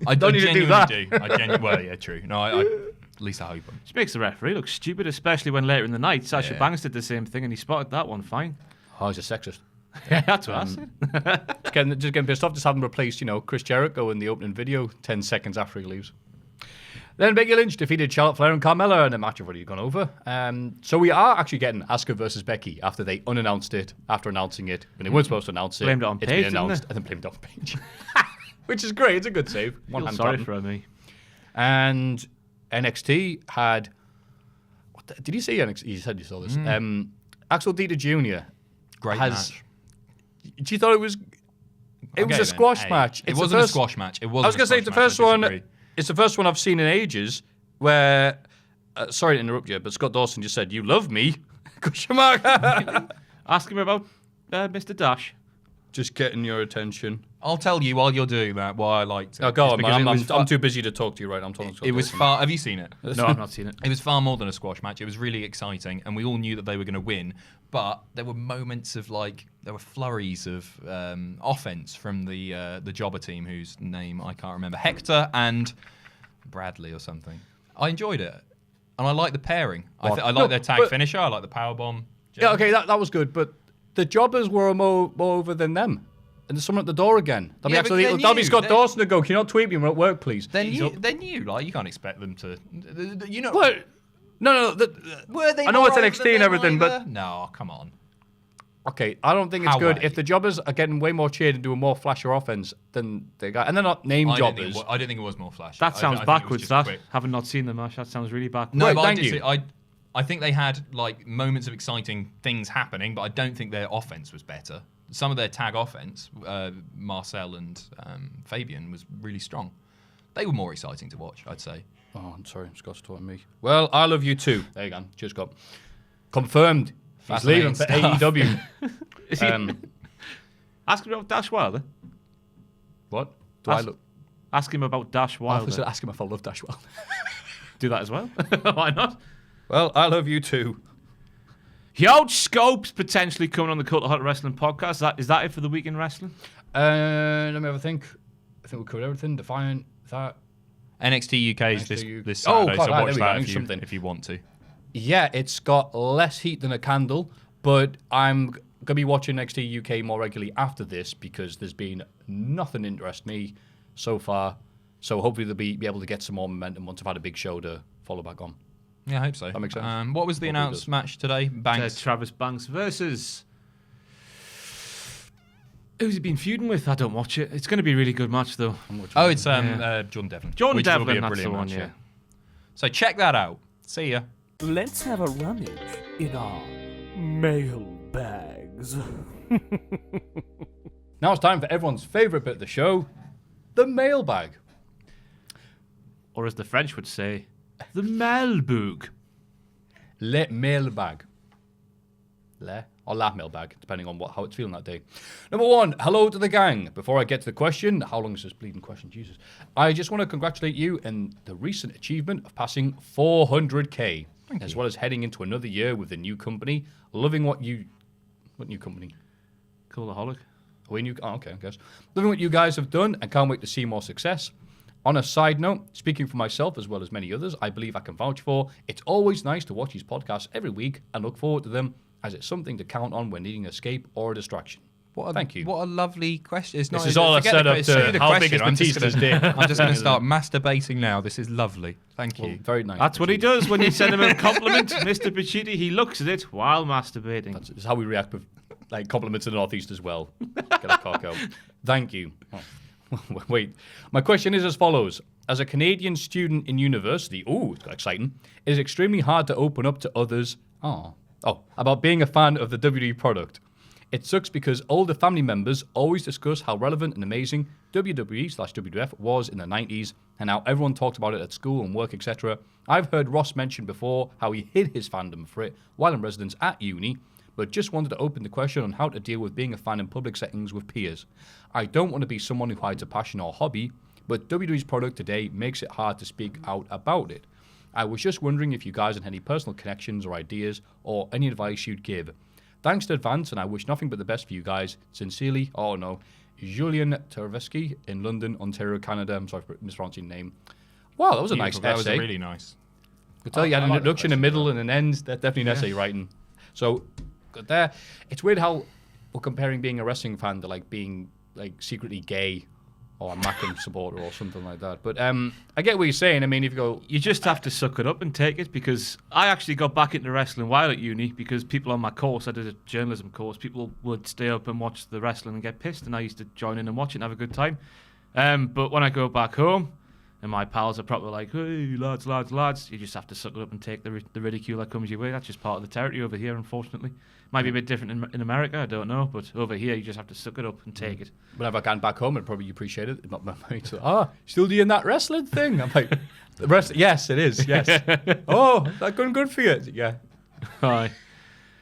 I Don't need to do genuinely that. Well, yeah, true. No, at least I hope. Which makes the referee look stupid, especially when later in the night Sasha Yeah. Banks did the same thing and he spotted that one fine. Oh, he's a sexist. Yeah, that's what I said. Just getting pissed off. Just having replaced, Chris Jericho in the opening video 10 seconds after he leaves. Then Becky Lynch defeated Charlotte Flair and Carmella in a match I've already gone over. So we are actually getting Asuka versus Becky after they unannounced it, after announcing it, when they weren't supposed to announce it. Blamed it on It's Paige, been didn't announced, they? and then blamed it on Paige. Which is great. It's a good save. One Feel hand sorry clapping. for me. And NXT had... Did you see NXT? You said you saw this. Axel Dieter Jr. Great has... match. Do you thought it was... It was Okay, a squash then. Hey, match. It It's the wasn't a first- squash match. It was. I was going to say it's the first one. It's the first one I've seen in ages where. Sorry to interrupt you, but Scott Dawson just said, "You love me?" Question mark. Ask him about Mr. Dash. Just getting your attention. I'll tell you while you're doing that why I liked it. Oh, go It's on, because man. it was I'm too busy to talk to you right now. I'm talking to Scott It was Dawson. far. Have you seen it? No, I've not seen it. It was far more than a squash match. It was really exciting, and we all knew that they were going to win. But there were moments of there were flurries of offense from the jobber team, whose name I can't remember, Hector and Bradley or something. I enjoyed it, and I like the pairing. I like their tag finisher. I like the powerbomb. Yeah, okay, that was good, but the jobbers were more over than them. And there's someone at the door again. Yeah, but they're That'll be new. Scott They're- Dawson to go. Can you not tweet me when we're at work, please? Then you can't expect them to. You know. What? No. Were they? I know more it's over NXT than and everything, them but either? No, come on. okay, I don't think it's How good way? if the jobbers are getting way more cheered and doing more flasher offense than they got, and they're not named I didn't think jobbers. I didn't think it was more flashy. That sounds I think it was backwards, just that. quick. Having not seen the match, that sounds really backwards. No, Right, but thank you. I think they had moments of exciting things happening, but I don't think their offense was better. Some of their tag offense, Marcel and Fabian, was really strong. They were more exciting to watch, I'd say. Oh, I'm sorry, Scott's talking to me. Well, I love you too. There you go. Just got confirmed. He's Fascinating leaving for stuff. AEW. Is he? Ask him about Dash Wilder. What? Do I Ask- look? Ask him about Dash I Wilder. was going to ask him if I love Dash Wilder. Do that as well. Why not? Well, I love you too. Huge scopes potentially coming on the Cultaholic Wrestling Podcast. Is that it for the week in wrestling? Let me have a think. I think we covered everything. Defiant, that. NXT UK is NXT this Oh, Saturday, God, so right, watch there we that go. if Something. if you want to. Yeah, it's got less heat than a candle, but I'm going to be watching NXT UK more regularly after this because there's been nothing interest me so far. So hopefully they'll be able to get some more momentum once I've had a big show to follow back on. Yeah, I hope so. That makes sense. What was the Hopefully it announced does. match today? Banks. Travis Banks versus... Who's he been feuding with? I don't watch it. It's going to be a really good match, though. Oh, it's Jordan Devlin. Jordan which Devlin, will be a that's brilliant the one, match, yeah. So check that out. See ya. Let's have a rummage in our mailbags. Now it's time for everyone's favourite bit of the show, the mailbag. Or as the French would say, the MAILBAG. Le mailbag. Le or la mailbag, depending on how it's feeling that day. Number one, hello to the gang. Before I get to the question, how long is this bleeding question? Jesus. I just want to congratulate you in the recent achievement of passing 400k, as well as heading into another year with the new company. Loving what new company? Cultaholic. Okay, I guess. Loving what you guys have done and can't wait to see more success. On a side note, speaking for myself as well as many others, I believe I can vouch for, it's always nice to watch these podcasts every week and look forward to them as it's something to count on when needing escape or a distraction. Thank you. What a lovely question. It's not This is all I forget set the- up it's to only the how big question. is I'm just Batista's gonna- dick. I'm just going to start masturbating now. This is lovely. Thank you. Well, very nice. That's what he does when you send him a compliment, Mr. Pacitti. He looks at it while masturbating. That's how we react with compliments in the Northeast as well. Get a cock out. Thank you. Oh. Wait. My question is as follows. As a Canadian student in university, it's exciting, it is extremely hard to open up to others about being a fan of the WWE product. It sucks because older family members always discuss how relevant and amazing WWE/WWF was in the 90s and how everyone talked about it at school and work, etc. I've heard Ross mention before how he hid his fandom for it while in residence at uni, but just wanted to open the question on how to deal with being a fan in public settings with peers. I don't want to be someone who hides a passion or hobby, but WWE's product today makes it hard to speak out about it. I was just wondering if you guys had any personal connections or ideas or any advice you'd give. Thanks in advance, and I wish nothing but the best for you guys. Sincerely, Julian Terveski in London, Ontario, Canada. I'm sorry for mispronouncing your name. Wow, that was a nice That was essay. really nice. I could tell you had an introduction, a middle, and an end. That's definitely an essay writing. So, good there. It's weird how we're comparing being a wrestling fan to being secretly gay or a Mackin supporter or something like that. But I get what you're saying. I mean, if you go... You just have to suck it up and take it, because I actually got back into wrestling while at uni because people on my course, I did a journalism course, people would stay up and watch the wrestling and get pissed, and I used to join in and watch it and have a good time. But when I go back home and my pals are probably like, hey, lads, you just have to suck it up and take the ridicule that comes your way. That's just part of the territory over here, unfortunately. Might be a bit different in America, I don't know, but over here you just have to suck it up and take it. Whenever I got back home, I'd probably appreciate it. My mates are, still doing that wrestling thing? I'm like, yes, it is, yes. Oh, is that going good for you? Yeah. Aye.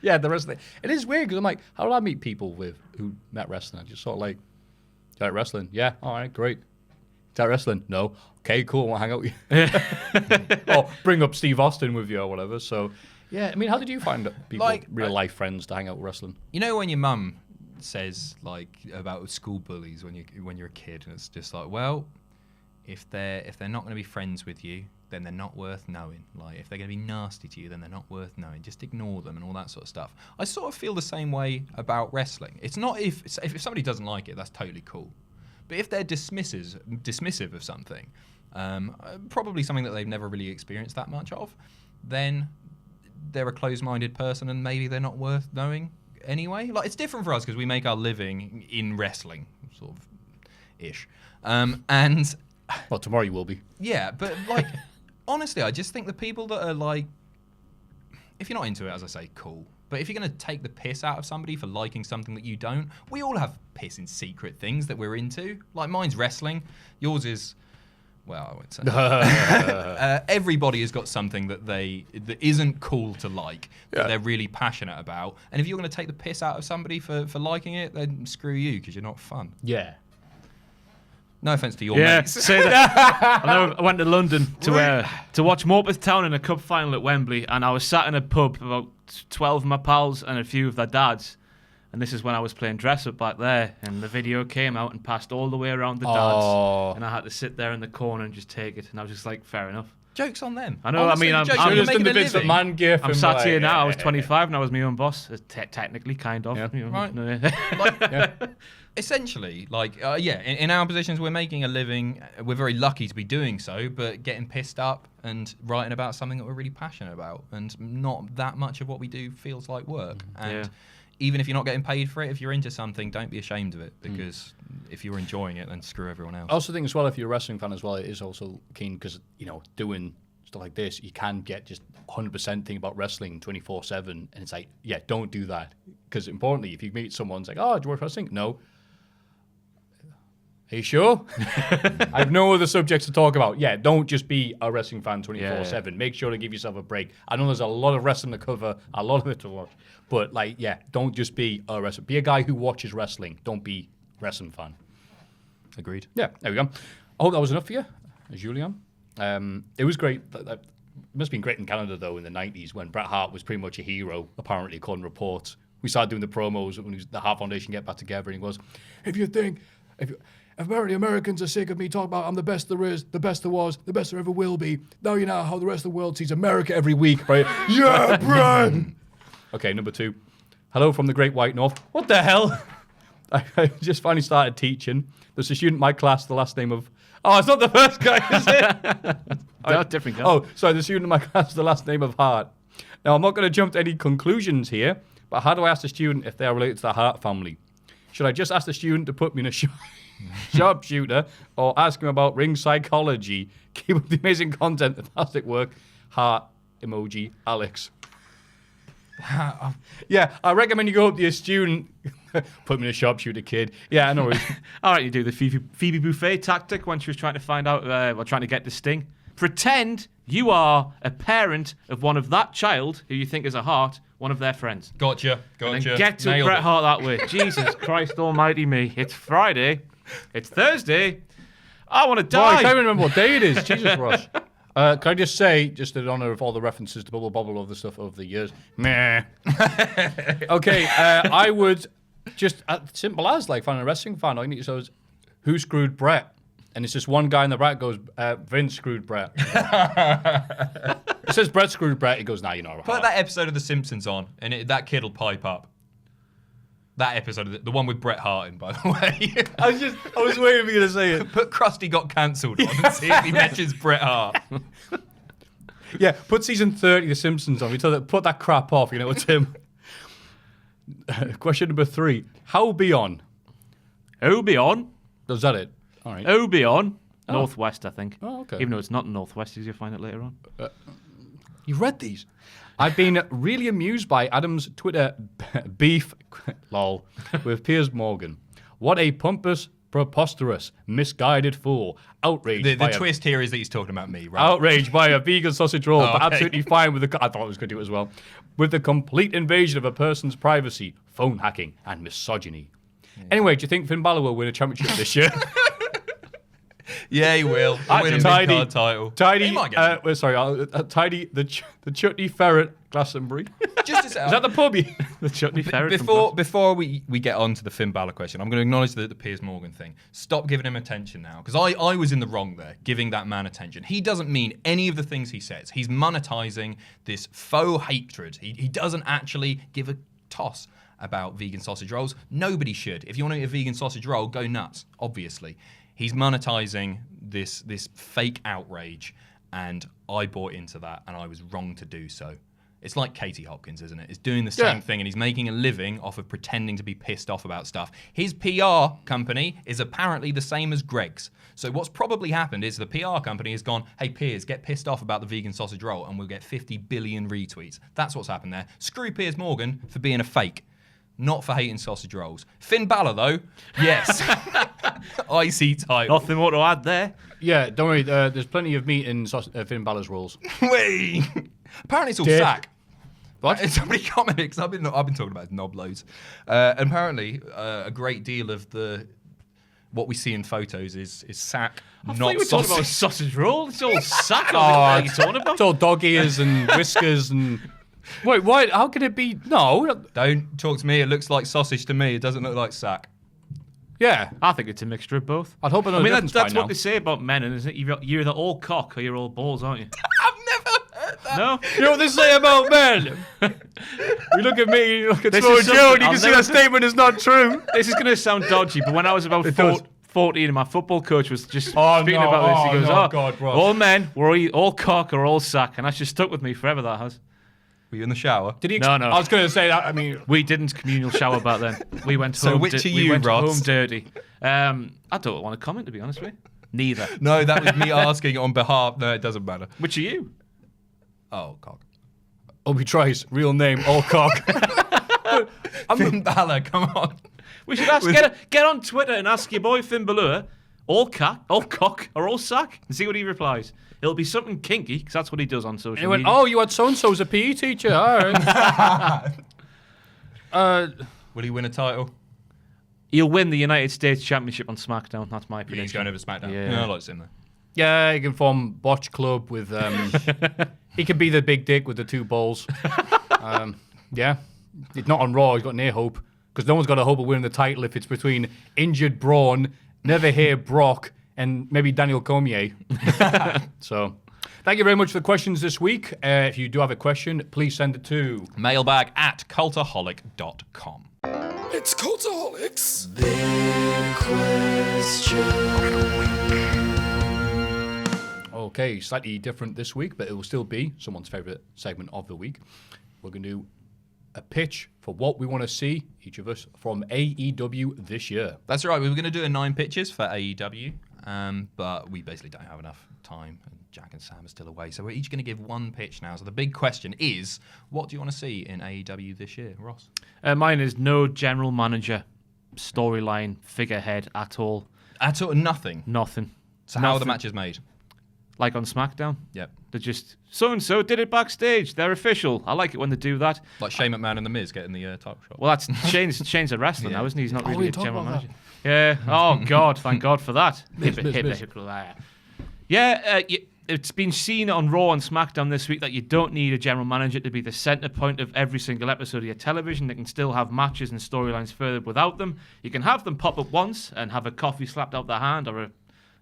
Yeah, the wrestling. It is weird because I'm like, how do I meet people who met wrestling? I just sort of like, you like wrestling? Yeah, all right, great. Is that wrestling? No. Okay, cool, I want to hang out with you. Or bring up Steve Austin with you or whatever. So, yeah, I mean, how did you find people, real life friends to hang out with wrestling? You know when your mum says about school bullies when you're a kid, and it's just like, well, if they're not going to be friends with you, then they're not worth knowing. Like, if they're going to be nasty to you, then they're not worth knowing. Just ignore them and all that sort of stuff. I sort of feel the same way about wrestling. It's not if somebody doesn't like it, that's totally cool. But if they're dismissive of something, probably something that they've never really experienced that much of, then they're a closed-minded person and maybe they're not worth knowing anyway. Like, it's different for us because we make our living in wrestling, sort of ish. And well, tomorrow you will be. Yeah, but honestly, I just think the people that are if you're not into it, as I say, cool. But if you're going to take the piss out of somebody for liking something that you don't, we all have piss in secret things that we're into. Like, mine's wrestling. Yours is, well, I won't say. Everybody has got something that isn't cool to like, that they're really passionate about. And if you're going to take the piss out of somebody for liking it, then screw you, because you're not fun. Yeah. No offense to your mates. Say that. I know I went to London to watch Morpeth Town in a cup final at Wembley, and I was sat in a pub, about 12 of my pals and a few of their dads, And this is when I was playing dress up back there, and the video came out and passed all the way around the dads, and I had to sit there in the corner and just take it. And I was just like, fair enough. Joke's on them. I know. Honestly, I'm joke's on just making done the a bits of living. man gif. I'm sat here now. I was 25 and I was my own boss. Technically, kind of. Yeah. You know, Right. no. Essentially, in our positions, we're making a living. We're very lucky to be doing so, but getting pissed up and writing about something that we're really passionate about, and not that much of what we do feels like work. And even if you're not getting paid for it, if you're into something, don't be ashamed of it, because if you're enjoying it, then screw everyone else. I also think as well, if you're a wrestling fan as well, it is also keen because, doing stuff like this, you can get just 100% thing about wrestling 24/7, and it's like, yeah, don't do that. Because importantly, if you meet someone, it's like, oh, do you watch wrestling? No. Are you sure? I have no other subjects to talk about. Yeah, don't just be a wrestling fan 24/7. Make sure to give yourself a break. I know there's a lot of wrestling to cover, a lot of it to watch, but don't just be a wrestler. Be a guy who watches wrestling. Don't be a wrestling fan. Agreed. Yeah, there we go. I hope that was enough for you, Julian. It was great. It must have been great in Canada, though, in the 90s when Bret Hart was pretty much a hero, apparently, according to reports. We started doing the promos when the Hart Foundation get back together, and he goes, if apparently Americans are sick of me talking about I'm the best there is, the best there was, the best there ever will be. Now you know how the rest of the world sees America every week, right? Yeah, Bret! Okay, number 2. Hello from the Great White North. What the hell? I just finally started teaching. There's a student in my class, the last name of... Oh, it's not the first guy, is it? They're different guys. Oh, sorry, the student in my class, the last name of Hart. Now, I'm not going to jump to any conclusions here, but how do I ask the student if they are related to the Hart family? Should I just ask the student to put me in a sharpshooter, or ask him about ring psychology? Keep up the amazing content, fantastic work. Heart emoji, Alex. Yeah, I recommend you go up to your student, put me in a sharpshooter, kid. Yeah, I know. All right, you do the Phoebe Buffet tactic when she was trying to find out, trying to get the sting. Pretend you are a parent of one of that child who you think is a Hart, one of their friends. Gotcha. And then get to Nailed Bret it. Hart that way. Jesus Christ almighty me. It's Friday. It's Thursday. I want to Boy, I die. can't even remember what day it is. Jesus, Ross. Can I just say, just in honor of all the references to Bubble Bobble of the stuff over the years, meh. Okay, I would just, simple as, finding a wrestling fan, all you need to say is, who screwed Bret? And it's just one guy in the back goes, Vince screwed Bret. It says Bret screwed Bret. He goes, nah, you're not. Put that episode of The Simpsons on, and that kid will pipe up. That episode, the one with Bret Hart in, by the way. I was waiting for you to say it. Put Krusty Got Cancelled on and see if he mentions Bret Hart. Yeah, put season 30 The Simpsons on. Put that crap off, Tim. Question number 3. How beyond? Obion. Is that it? All right. Obion. Northwest, I think. Oh, okay. Even though it's not Northwest, you'll find it later on. You read these? I've been really amused by Adam's Twitter beef, lol, with Piers Morgan. What a pompous, preposterous, misguided fool. Outraged The by twist here is that he's talking about me, right? outraged by a vegan sausage roll, but okay. absolutely fine with the... I thought I was going to do it as well. With the complete invasion of a person's privacy, phone hacking, and misogyny. Anyway, do you think Finn Balor will win a championship this year? Yeah, he will. He'll win a mid-card title. Tidy, He might get it. Tidy, the chutney ferret, Glastonbury. Just to say, Is that the pubby? The chutney ferret. from Before we get on to the Finn Balor question, I'm going to acknowledge the Piers Morgan thing. Stop giving him attention now, because I was in the wrong there, giving that man attention. He doesn't mean any of the things he says. He's monetizing this faux hatred. He doesn't actually give a toss about vegan sausage rolls. Nobody should. If you want to eat a vegan sausage roll, go nuts, obviously. He's monetizing this fake outrage, and I bought into that, and I was wrong to do so. It's like Katie Hopkins, isn't it? He's doing the same thing, and he's making a living off of pretending to be pissed off about stuff. His PR company is apparently the same as Greg's. So what's probably happened is the PR company has gone, hey, Piers, get pissed off about the vegan sausage roll, and we'll get 50 billion retweets. That's what's happened there. Screw Piers Morgan for being a fake. Not for hating sausage rolls. Finn Balor, though, yes. IC title. Nothing more to add there. Yeah, don't worry. There's plenty of meat in Finn Balor's rolls. Wait. Apparently it's all Dick. sack. What? Somebody commented, because I've been talking about his knob loads. And apparently, a great deal of what we see in photos is sack, I thought not you were talking about sausage. sausage roll. It's all sack. What are you talking about? It's all dog ears and whiskers and Wait, why? How can it be? No. Don't talk to me. It looks like sausage to me. It doesn't look like sack. Yeah. I think it's a mixture of both. I'd hope I know the difference that's by what now. they say about men, isn't it? You're either all cock or you're all balls, aren't you? I've never heard that. No? You know what they say about men? You look at me, you look at This Joe, is and something you I'll can see never- that statement is not true. This is going to sound dodgy, but when I was about does. 14 and my football coach was just Oh, speaking no. about this, he Oh, goes, no, God, Ross. all men, we're all cock or all sack. And that's just stuck with me forever, that has. Were you in the shower? Did he? No. I was going to say that. I mean, We didn't communal shower back then. We went So home. which are we you, went Ross? home dirty. I don't want to comment, to be honest with you. Neither. No, that was me asking on behalf. No, it doesn't matter. Which are you? Oh, cock. Obi Trice, real name, all cock. Finn Balor, come on. We should ask. Get on Twitter and ask your boy Finn Balor, all cock, or all sack, and see what he replies. It'll be something kinky, because that's what he does on social He went, media. oh, you had so-and-so as a PE teacher. All right. Will he win a title? He'll win the United States Championship on SmackDown. That's my Yeah, he's prediction. going over SmackDown. Yeah. Yeah, I like seeing that. Yeah, he can form Botch Club with... he can be the big dick with the two balls. Yeah. It's not on Raw. He's got near hope. Because no one's got a hope of winning the title if it's between injured Braun, never hear Brock, and maybe Daniel Cormier. So, thank you very much for the questions this week. If you do have a question, please send it to... mailbag@cultaholic.com. It's Cultaholic's Okay, slightly different this week, but it will still be someone's favourite segment of the week. We're going to do a pitch for what we want to see, each of us, from AEW this year. That's right. We were going to do 9 pitches for AEW, but we basically don't have enough time. And Jack and Sam are still away, so we're each going to give one pitch now. So the big question is, what do you want to see in AEW this year, Ross? Mine is no general manager, storyline, figurehead at all. At all, nothing. Nothing. So how are the Nothing. matches made? Like on SmackDown. Yep. They're just, so-and-so did it backstage. They're official. I like it when they do that. Like Shane McMahon and The Miz getting the title shot. Well, that's Shane's a wrestler Yeah. now, isn't he? He's not we really a talked general about manager. Yeah. Oh, God. Thank God for that. Miz. Yeah, it's been seen on Raw and SmackDown this week that you don't need a general manager to be the centre point of every single episode of your television. They can still have matches and storylines further without them. You can have them pop up once and have a coffee slapped out their hand or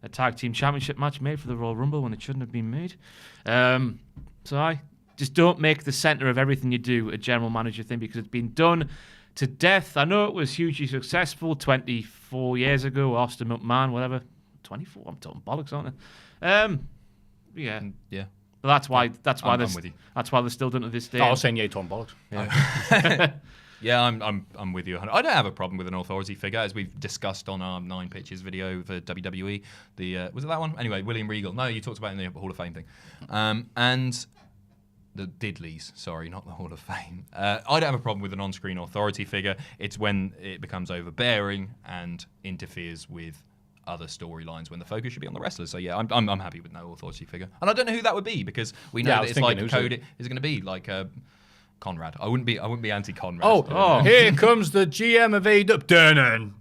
a tag team championship match made for the Royal Rumble when it shouldn't have been made. So I just don't make the centre of everything you do a general manager thing because it's been done to death. I know it was hugely successful 24 years ago, Austin McMahon, whatever. 24? I'm talking bollocks, aren't I? Yeah. Yeah. But that's why I'm they're with you. that's why they're still done to this day. I was saying yay, Tom Bollocks. Yeah, I'm with you. I don't have a problem with an authority figure, as we've discussed on our 9 pitches video for WWE. Was it that one? Anyway, William Regal. No, you talked about it in the Hall of Fame thing. And the Diddleys, sorry, not the Hall of Fame. I don't have a problem with an on-screen authority figure. It's when it becomes overbearing and interferes with other storylines when the focus should be on the wrestlers. So yeah, I'm happy with no authority figure. And I don't know who that would be because we know Yeah, I that was it's like thinking, code. Is it going to be like Conrad? I wouldn't be anti-Conrad. Oh, here comes the GM of AEW.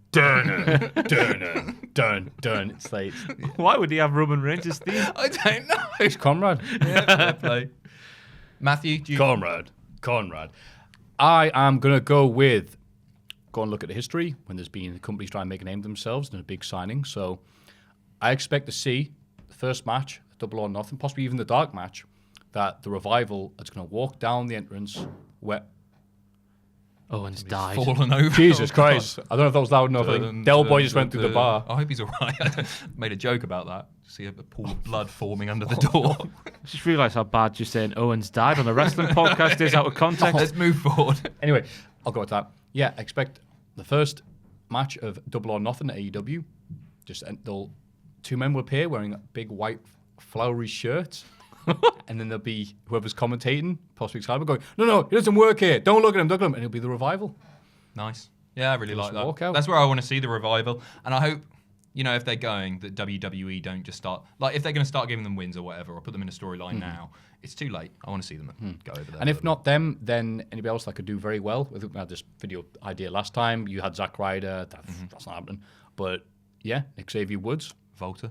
Dun. It's like, Why would he have Roman Reigns as theme? I don't know. it's Conrad. Yeah, fair play. Maffew, do you? Conrad. I am going to go with, go and look at the history when there's been companies trying to make a name for themselves and a big signing. So I expect to see the first match, Double or Nothing, possibly even the dark match, that the Revival is going to walk down the entrance where... Owens died. Fallen over. Jesus Oh, God. Christ. I don't know if that was loud enough. I think Del Boy just went through the bar. I hope he's all right. I made a joke about that. See a pool of blood forming under the door. I just realised how bad just saying Owens died on a wrestling podcast is out of context. Let's move forward. Anyway, I'll go with that. Yeah, expect the first match of Double or Nothing at AEW. Two men will appear wearing big white flowery shirts. And then there'll be whoever's commentating, possibly Excalibur, going, no, it doesn't work here. Don't look at him. And it'll be the Revival. Nice. Yeah, I really like that. walk out. That's where I want to see the Revival. And I hope, if they're going, that WWE don't just start... Like, if they're going to start giving them wins or whatever, or put them in a storyline now, it's too late. I want to see them go over there. And if not them, then anybody else that could do very well. I think we had this video idea last time. You had Zack Ryder. That's not happening. But, yeah, Xavier Woods. Volta.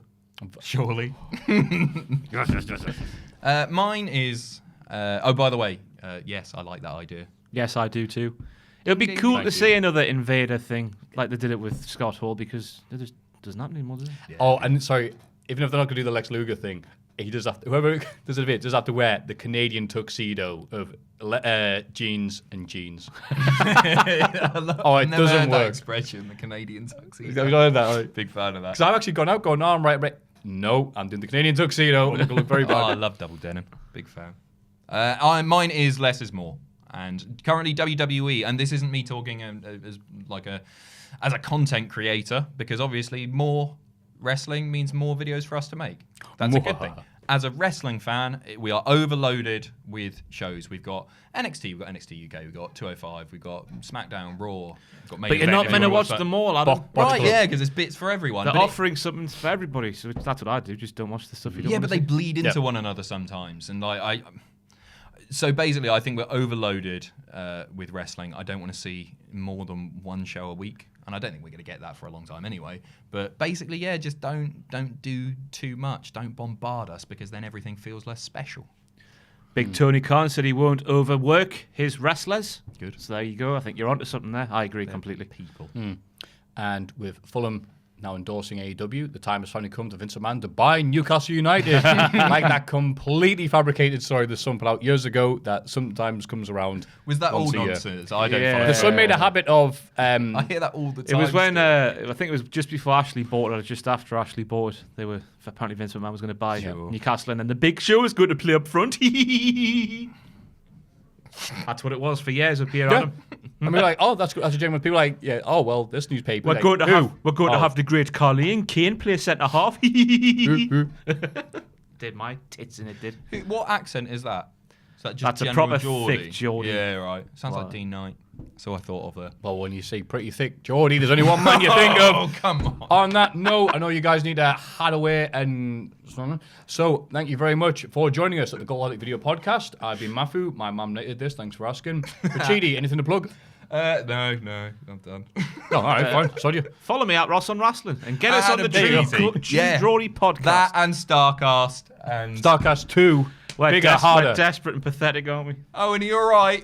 Surely. Yes. Mine is... by the way, yes, I like that idea. Yes, I do too. It would be cool Thank to you. see another Invader thing like they did it with Scott Hall, because it just doesn't happen anymore, does it? Yeah. Oh, and sorry, even if they're not going to do the Lex Luger thing, he does have to, whoever does it does have to wear the Canadian tuxedo of jeans and jeans. Oh, it Never doesn't heard that work. expression, the Canadian tuxedo. Have you heard that? Right? Big fan of that. Because I've actually gone out going, no, I'm right. No, I'm doing the Canadian tuxedo. I'm going to look very Oh, I bad. love double denim. Big fan. Mine is less is more. And currently WWE, and this isn't me talking as a content creator, because obviously more wrestling means more videos for us to make. That's a good thing. As a wrestling fan, we are overloaded with shows. We've got NXT, we've got NXT UK, we've got 205, we've got SmackDown, Raw, we've got But you're not going to watch them all, Adam. Right, yeah, because there's bits for everyone. They're But offering something for everybody, so that's what I do. Just don't watch the stuff you don't yeah, want but to they see. bleed into one another sometimes, and so basically, I think we're overloaded with wrestling. I don't want to see more than one show a week, and I don't think we're going to get that for a long time anyway. But basically, yeah, just don't do too much. Don't bombard us, because then everything feels less special. Big Tony Khan said he won't overwork his wrestlers. Good. So there you go. I think you're onto something there. I agree completely. People. And with Fulham now endorsing AEW, the time has finally come to Vince McMahon to buy Newcastle United. Like that completely fabricated story the Sun put out years ago that sometimes comes around. Was that all once a year. nonsense? I don't Yeah. follow The that. Sun made a habit of. I hear that all the It time. was when, still. I think it was just before Ashley bought it, or just after Ashley bought it. They were, apparently Vince McMahon was going to buy Sure. Newcastle, and then the Big Show is going to play up front. That's what it was for years up here, Yeah. Adam. I mean, like, oh, that's good. That's a genuine. People are like, yeah, oh well, this newspaper. We're like, going to who? have Oh. the great Carly Kane play centre half. Who? Did my tits in it, did. What accent is that? Is that just That's a general proper Geordie? thick Geordie. Yeah, right. Sounds like Right. Dean Knight. So I thought of there. Well, when you say pretty thick Geordie, there's only one man you think of. Oh, come on. On that note, I know you guys need to head away and so thank you very much for joining us at the Cultaholic Video Podcast. I've been Maffew. My mum knitted this. Thanks for asking. Chidi, anything to plug? No, I'm done. No, all right, fine. Saw you. Follow me at Ross on Wrestling and get us on the Adam Tree Pacitti. Drawley podcast. That and Starcast and Starcast 2. We're Bigger, harder. desperate and pathetic, aren't we? Oh, and you're right.